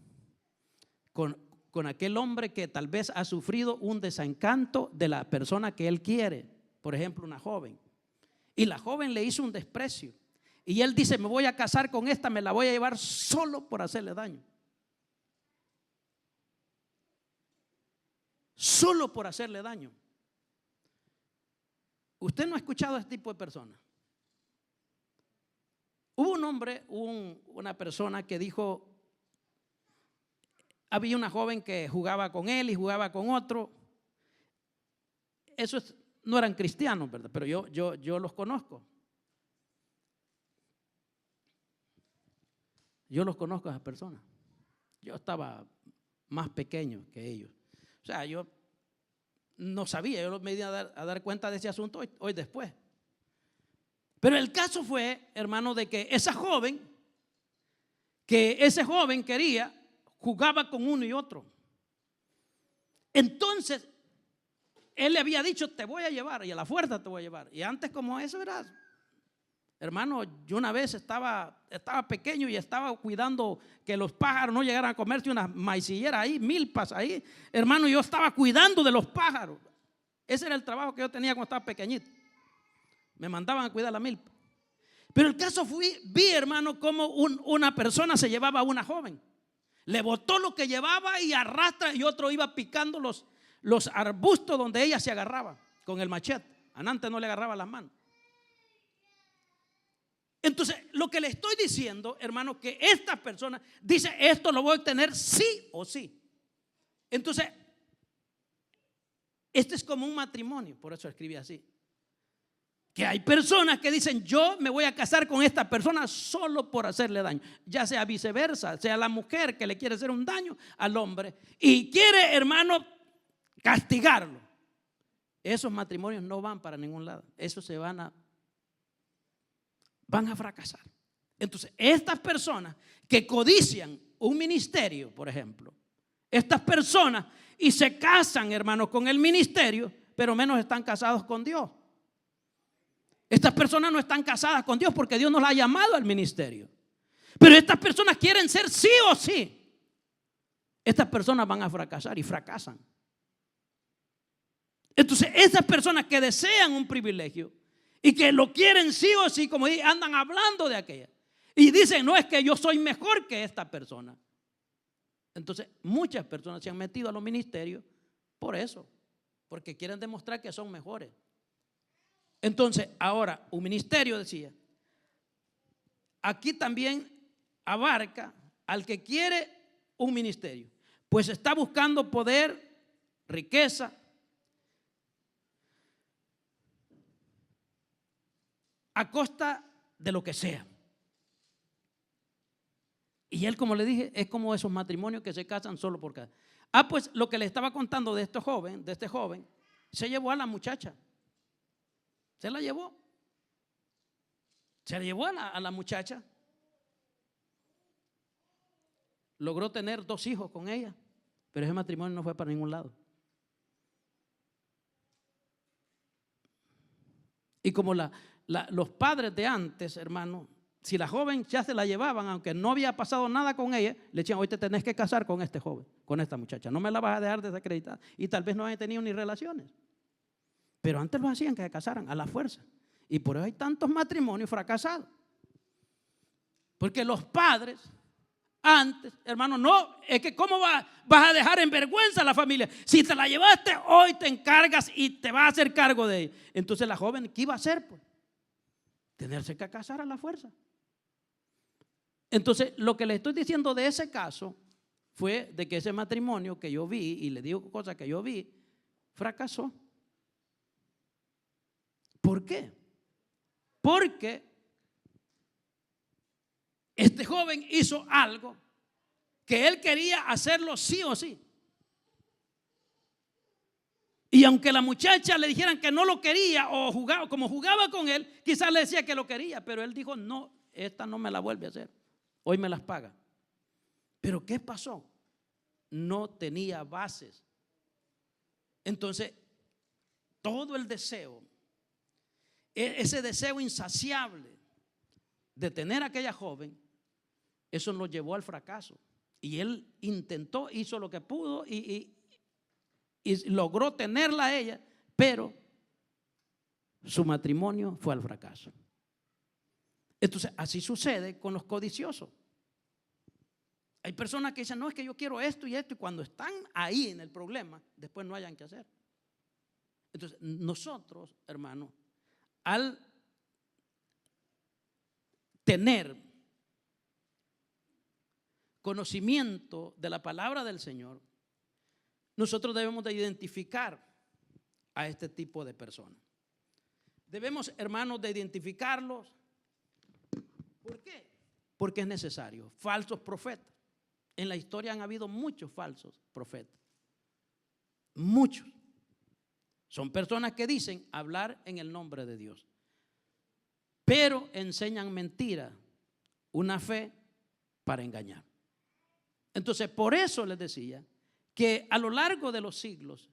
Con aquel hombre que tal vez ha sufrido un desencanto de la persona que él quiere. Por ejemplo, una joven. Y la joven le hizo un desprecio. Y él dice, me voy a casar con esta, me la voy a llevar solo por hacerle daño. Solo por hacerle daño. Usted no ha escuchado a este tipo de personas. Hubo un hombre, una persona que dijo, había una joven que jugaba con él y jugaba con otro. Esos no eran cristianos, ¿verdad? Pero yo los conozco. Yo los conozco a esas personas. Yo estaba más pequeño que ellos. O sea, yo no sabía, yo me di a dar cuenta de ese asunto hoy después. Pero el caso fue, hermano, de que ese joven quería, jugaba con uno y otro. Entonces, él le había dicho, te voy a llevar y a la fuerza te voy a llevar. Y antes como eso, ¿verdad? Hermano, yo una vez estaba pequeño y estaba cuidando que los pájaros no llegaran a comerse unas maicilleras ahí, milpas ahí. Hermano, yo estaba cuidando de los pájaros. Ese era el trabajo que yo tenía cuando estaba pequeñito. Me mandaban a cuidar la milpa. Pero el caso vi, hermano, cómo una persona se llevaba a una joven. Le botó lo que llevaba y arrastra, y otro iba picando los arbustos donde ella se agarraba con el machete. Antes no le agarraba las manos. Entonces, lo que le estoy diciendo, hermano, que esta persona dice, esto lo voy a obtener sí o sí. Entonces, este es como un matrimonio, por eso escribí así. Que hay personas que dicen, yo me voy a casar con esta persona solo por hacerle daño. Ya sea viceversa, sea la mujer que le quiere hacer un daño al hombre y quiere, hermano, castigarlo. Esos matrimonios no van para ningún lado. Esos van a fracasar. Entonces, estas personas que codician un ministerio, por ejemplo, estas personas y se casan, hermanos, con el ministerio, pero menos están casados con Dios. Estas personas no están casadas con Dios porque Dios nos la ha llamado al ministerio. Pero estas personas quieren ser sí o sí. Estas personas van a fracasar y fracasan. Entonces, esas personas que desean un privilegio y que lo quieren sí o sí, como andan hablando de aquella, y dicen, no, es que yo soy mejor que esta persona. Entonces, muchas personas se han metido a los ministerios por eso, porque quieren demostrar que son mejores. Entonces, ahora, un ministerio, decía, aquí también abarca al que quiere un ministerio, pues está buscando poder, riqueza, a costa de lo que sea. Y él, como le dije, es como esos matrimonios que se casan solo por casar. Pues lo que le estaba contando de este joven, se llevó a la muchacha. Se la llevó. Se la llevó a la muchacha. Logró tener 2 hijos con ella, pero ese matrimonio no fue para ningún lado. Y como los padres de antes, hermano, si la joven ya se la llevaban, aunque no había pasado nada con ella, le decían, hoy te tenés que casar con este joven, con esta muchacha, no me la vas a dejar desacreditada. Y tal vez no hayan tenido ni relaciones. Pero antes lo hacían que se casaran a la fuerza. Y por eso hay tantos matrimonios fracasados. Porque los padres antes, hermano, no, es que ¿cómo vas a dejar en vergüenza a la familia? Si te la llevaste, hoy te encargas y te vas a hacer cargo de ella. Entonces la joven, ¿qué iba a hacer? Pues tenerse que casar a la fuerza. Entonces, lo que le estoy diciendo de ese caso fue de que ese matrimonio que yo vi, y le digo cosas que yo vi, fracasó. ¿Por qué? Porque este joven hizo algo que él quería hacerlo sí o sí. Y aunque la muchacha le dijeran que no lo quería o jugaba, como jugaba con él, quizás le decía que lo quería, pero él dijo, no, esta no me la vuelve a hacer. Hoy me las paga. Pero ¿qué pasó? No tenía bases. Entonces, todo el deseo, ese deseo insaciable de tener a aquella joven, eso nos llevó al fracaso. Y él intentó, hizo lo que pudo y logró tenerla a ella, pero su matrimonio fue al fracaso. Entonces, así sucede con los codiciosos. Hay personas que dicen, no, es que yo quiero esto, y cuando están ahí en el problema, después no hayan que hacer. Entonces, nosotros, hermanos, al tener conocimiento de la palabra del Señor, nosotros debemos de identificar a este tipo de personas. Debemos, hermanos, de identificarlos. ¿Por qué? Porque es necesario. Falsos profetas. En la historia han habido muchos falsos profetas. Muchos. Son personas que dicen hablar en el nombre de Dios, pero enseñan mentira, una fe para engañar. Entonces, por eso les decía que a lo largo de los siglos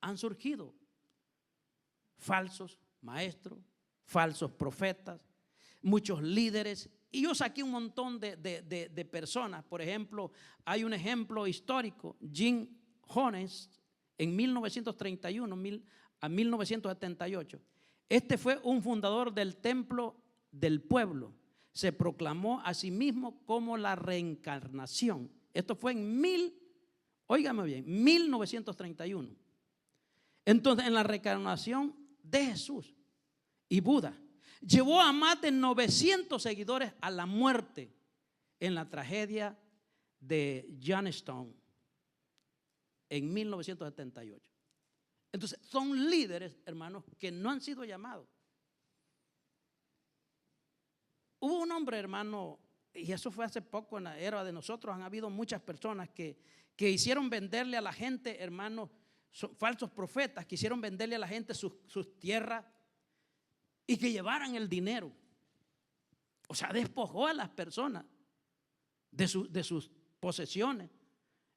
han surgido falsos maestros, falsos profetas, muchos líderes. Y yo saqué un montón de personas. Por ejemplo, hay un ejemplo histórico, Jim Jones, en 1931 a 1978. Este fue un fundador del Templo del Pueblo. Se proclamó a sí mismo como la reencarnación. Esto fue en 1931. Entonces, en la reencarnación de Jesús y Buda, llevó a más de 900 seguidores a la muerte en la tragedia de Johnstown en 1978. Entonces, son líderes, hermanos, que no han sido llamados. Hubo un hombre, hermano, y eso fue hace poco en la era de nosotros, han habido muchas personas que hicieron venderle a la gente, hermanos, falsos profetas, quisieron venderle a la gente sus tierras y que llevaran el dinero. O sea, despojó a las personas de sus posesiones,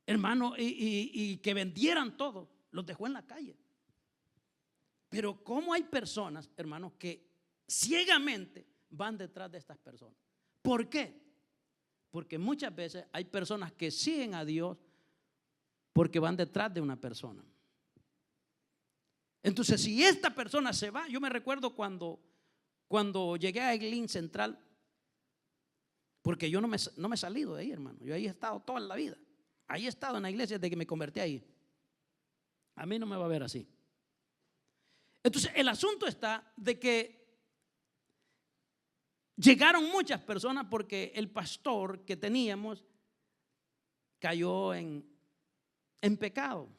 hermano, y que vendieran todo, los dejó en la calle. Pero ¿cómo hay personas, hermanos, que ciegamente van detrás de estas personas? ¿Por qué? Porque muchas veces hay personas que siguen a Dios porque van detrás de una persona. Entonces, si esta persona se va, yo me recuerdo cuando llegué a Eglín Central, porque yo no me he salido de ahí, hermano. Yo ahí he estado toda la vida. Ahí he estado en la iglesia desde que me convertí ahí. A mí no me va a ver así. Entonces, el asunto está de que llegaron muchas personas porque el pastor que teníamos cayó en pecado.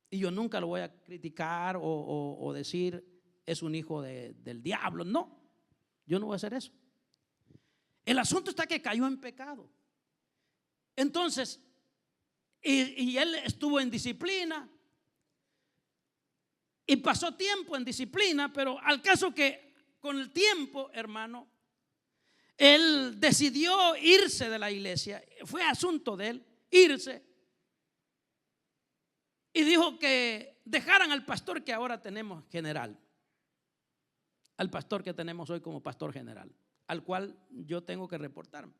Y yo nunca lo voy a criticar o decir es un hijo del diablo. No, yo no voy a hacer eso. El asunto está que cayó en pecado. Entonces, y él estuvo en disciplina y pasó tiempo en disciplina, pero al caso que con el tiempo, hermano, él decidió irse de la iglesia. Fue asunto de él irse. Y dijo que dejaran al pastor que ahora tenemos general, al pastor que tenemos hoy como pastor general, al cual yo tengo que reportarme.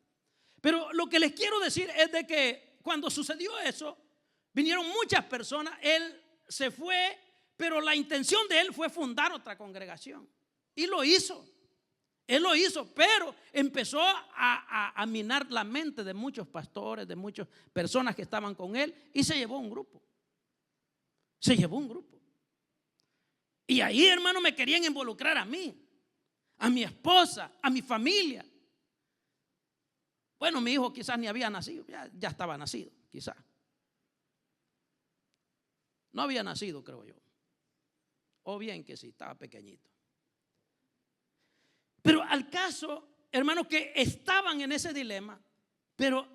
Pero lo que les quiero decir es de que cuando sucedió eso, vinieron muchas personas, él se fue, pero la intención de él fue fundar otra congregación. Y lo hizo. Él lo hizo, pero empezó a minar la mente de muchos pastores, de muchas personas que estaban con él, y se llevó un grupo. Se llevó un grupo. Y ahí, hermano, me querían involucrar a mí, a mi esposa, a mi familia. Bueno, mi hijo quizás ni había nacido, ya estaba nacido, quizás. No había nacido, creo yo. O bien que sí, estaba pequeñito. Pero al caso, hermano, que estaban en ese dilema, pero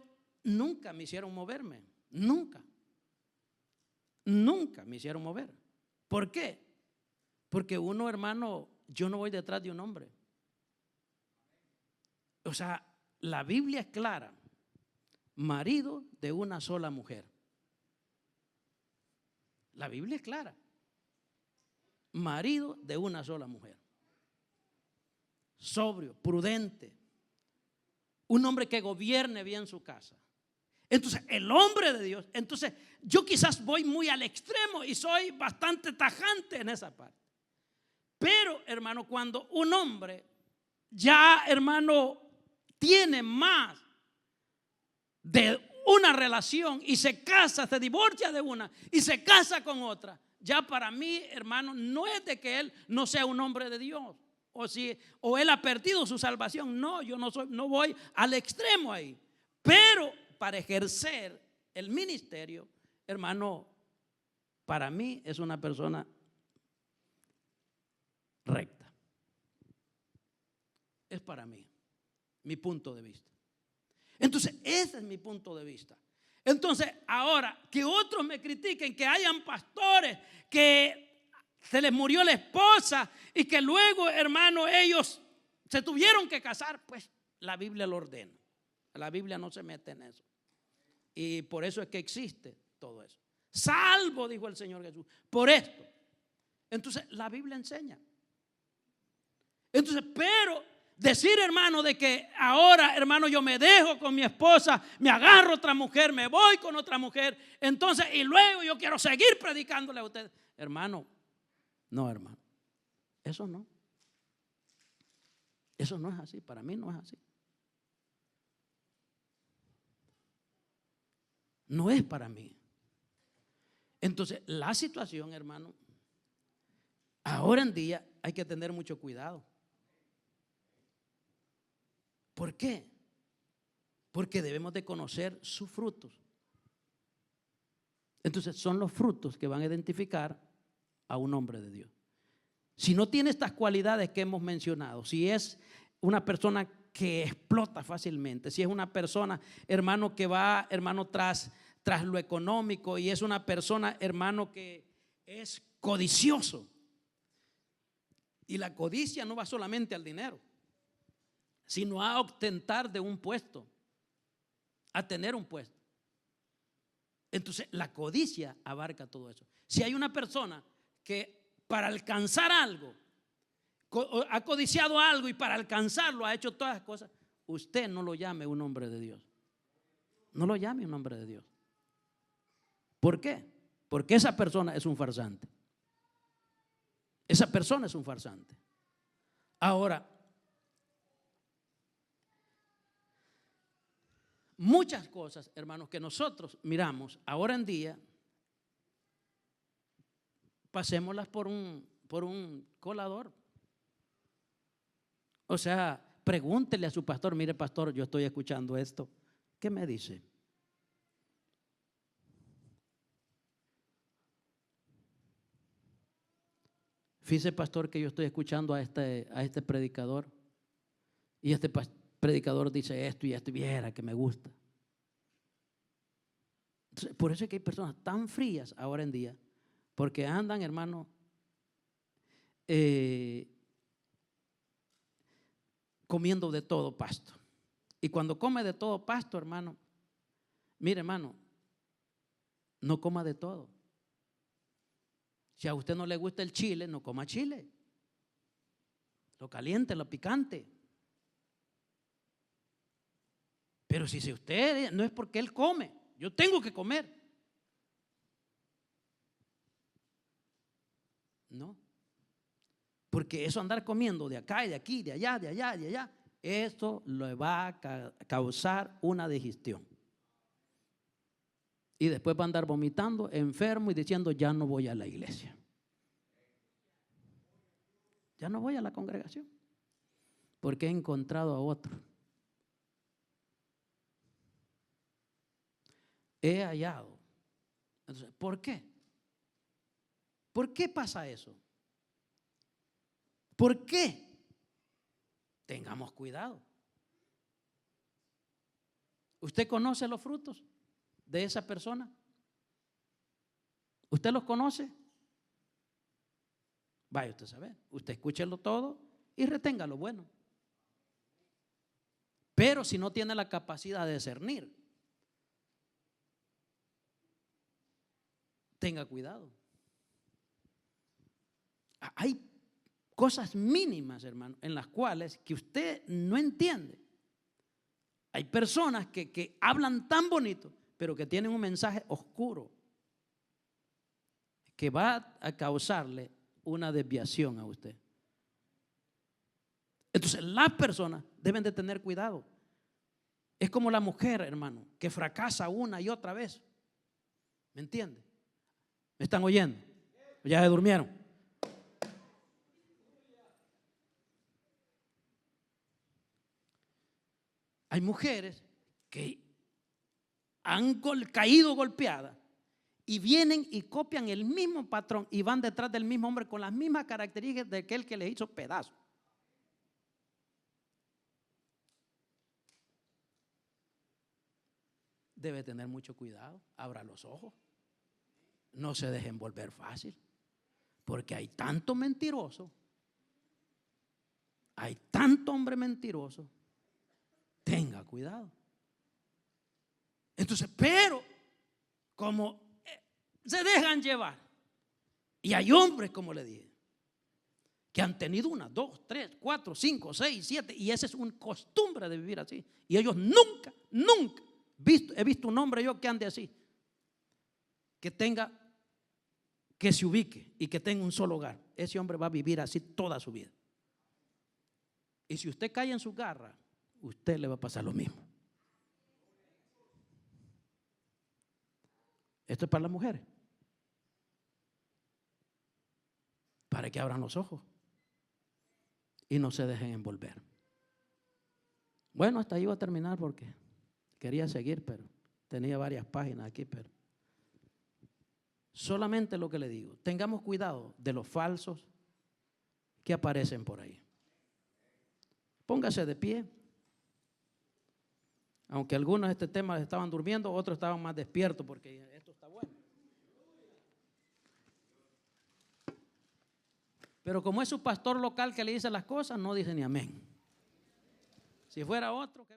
nunca me hicieron moverme. Nunca me hicieron mover. ¿Por qué? Porque uno, hermano, yo no voy detrás de un hombre. O sea, la Biblia es clara. Marido de una sola mujer. La Biblia es clara. Marido de una sola mujer. Sobrio, prudente. Un hombre que gobierne bien su casa. Entonces, el hombre de Dios, entonces yo quizás voy muy al extremo y soy bastante tajante en esa parte. Pero, hermano, cuando un hombre ya, hermano, tiene más de una relación y se casa, se divorcia de una y se casa con otra, ya para mí, hermano, no es de que él no sea un hombre de Dios o él ha perdido su salvación. No, yo no voy al extremo ahí. Pero para ejercer el ministerio, hermano, para mí es una persona recta. Es para mí, mi punto de vista. Entonces, ese es mi punto de vista. Entonces, ahora que otros me critiquen, que hayan pastores que se les murió la esposa y que luego, hermano, ellos se tuvieron que casar, pues la Biblia lo ordena. La Biblia no se mete en eso. Y por eso es que existe todo eso. Salvo, dijo el Señor Jesús, por esto. Entonces, la Biblia enseña. Entonces, pero decir, hermano, de que ahora, hermano, yo me dejo con mi esposa, me agarro otra mujer, me voy con otra mujer, entonces, y luego yo quiero seguir predicándole a ustedes. Hermano, no, hermano. Eso no. Eso no es así. Para mí no es así. No es para mí. Entonces, la situación, hermano, ahora en día hay que tener mucho cuidado. ¿Por qué? Porque debemos de conocer sus frutos. Entonces, son los frutos que van a identificar a un hombre de Dios. Si no tiene estas cualidades que hemos mencionado, si es una persona que explota fácilmente, si es una persona, hermano, que va, hermano, tras lo económico, y es una persona, hermano, que es codicioso. Y la codicia no va solamente al dinero, sino a ostentar de un puesto, a tener un puesto. Entonces, la codicia abarca todo eso. Si hay una persona que para alcanzar algo, ha codiciado algo y para alcanzarlo ha hecho todas las cosas, usted no lo llame un hombre de Dios. No lo llame un hombre de Dios. ¿Por qué? Porque esa persona es un farsante. Esa persona es un farsante. Ahora, muchas cosas, hermanos, que nosotros miramos ahora en día, pasémoslas por un colador. O sea, pregúntele a su pastor: mire, pastor, yo estoy escuchando esto, ¿qué me dice? Fíjese, pastor, que yo estoy escuchando a este predicador, y este predicador dice esto y esto, y viera que me gusta. Entonces, por eso es que hay personas tan frías ahora en día, porque andan, hermano, comiendo de todo pasto. Y cuando come de todo pasto, hermano, mire, hermano, no coma de todo. Si a usted no le gusta el chile, no coma chile. Lo caliente, lo picante. Pero si usted, no es porque él come, yo tengo que comer. No. Porque eso andar comiendo de acá y de aquí, de allá, de allá, de allá, eso le va a causar una digestión. Y después va a andar vomitando, enfermo y diciendo: ya no voy a la iglesia. Ya no voy a la congregación. Porque he encontrado a otro. He hallado. Entonces, ¿por qué? ¿Por qué pasa eso? ¿Por qué? Tengamos cuidado. ¿Usted conoce los frutos de esa persona? ¿Usted los conoce? Vaya usted a saber. Usted escúchelo todo y retenga lo bueno. Pero si no tiene la capacidad de discernir, tenga cuidado. Hay cosas mínimas, hermano, en las cuales que usted no entiende. Hay personas que hablan tan bonito, pero que tienen un mensaje oscuro que va a causarle una desviación a usted. Entonces, las personas deben de tener cuidado. Es como la mujer, hermano, que fracasa una y otra vez. ¿Me entiende? ¿Me están oyendo? ¿Ya se durmieron? Hay mujeres que han caído golpeadas y vienen y copian el mismo patrón y van detrás del mismo hombre con las mismas características de aquel que les hizo pedazo. Debe tener mucho cuidado, abra los ojos, no se dejen envolver fácil, porque hay tanto mentiroso, hay tanto hombre mentiroso. Tenga cuidado. Entonces, pero como se dejan llevar, y hay hombres, como le dije, que han tenido 1, 2, 3, 4, 5, 6, 7, y esa es una costumbre de vivir así, y ellos nunca he visto un hombre yo que ande así, que se ubique y que tenga un solo hogar. Ese hombre va a vivir así toda su vida. Y si usted cae en su garra, usted le va a pasar lo mismo. Esto es para las mujeres, para que abran los ojos y no se dejen envolver. Bueno, hasta ahí iba a terminar porque quería seguir, pero tenía varias páginas aquí, pero solamente lo que le digo, tengamos cuidado de los falsos que aparecen por ahí. Póngase de pie. Aunque algunos de este tema estaban durmiendo, otros estaban más despiertos porque esto está bueno. Pero como es su pastor local que le dice las cosas, no dice ni amén. Si fuera otro que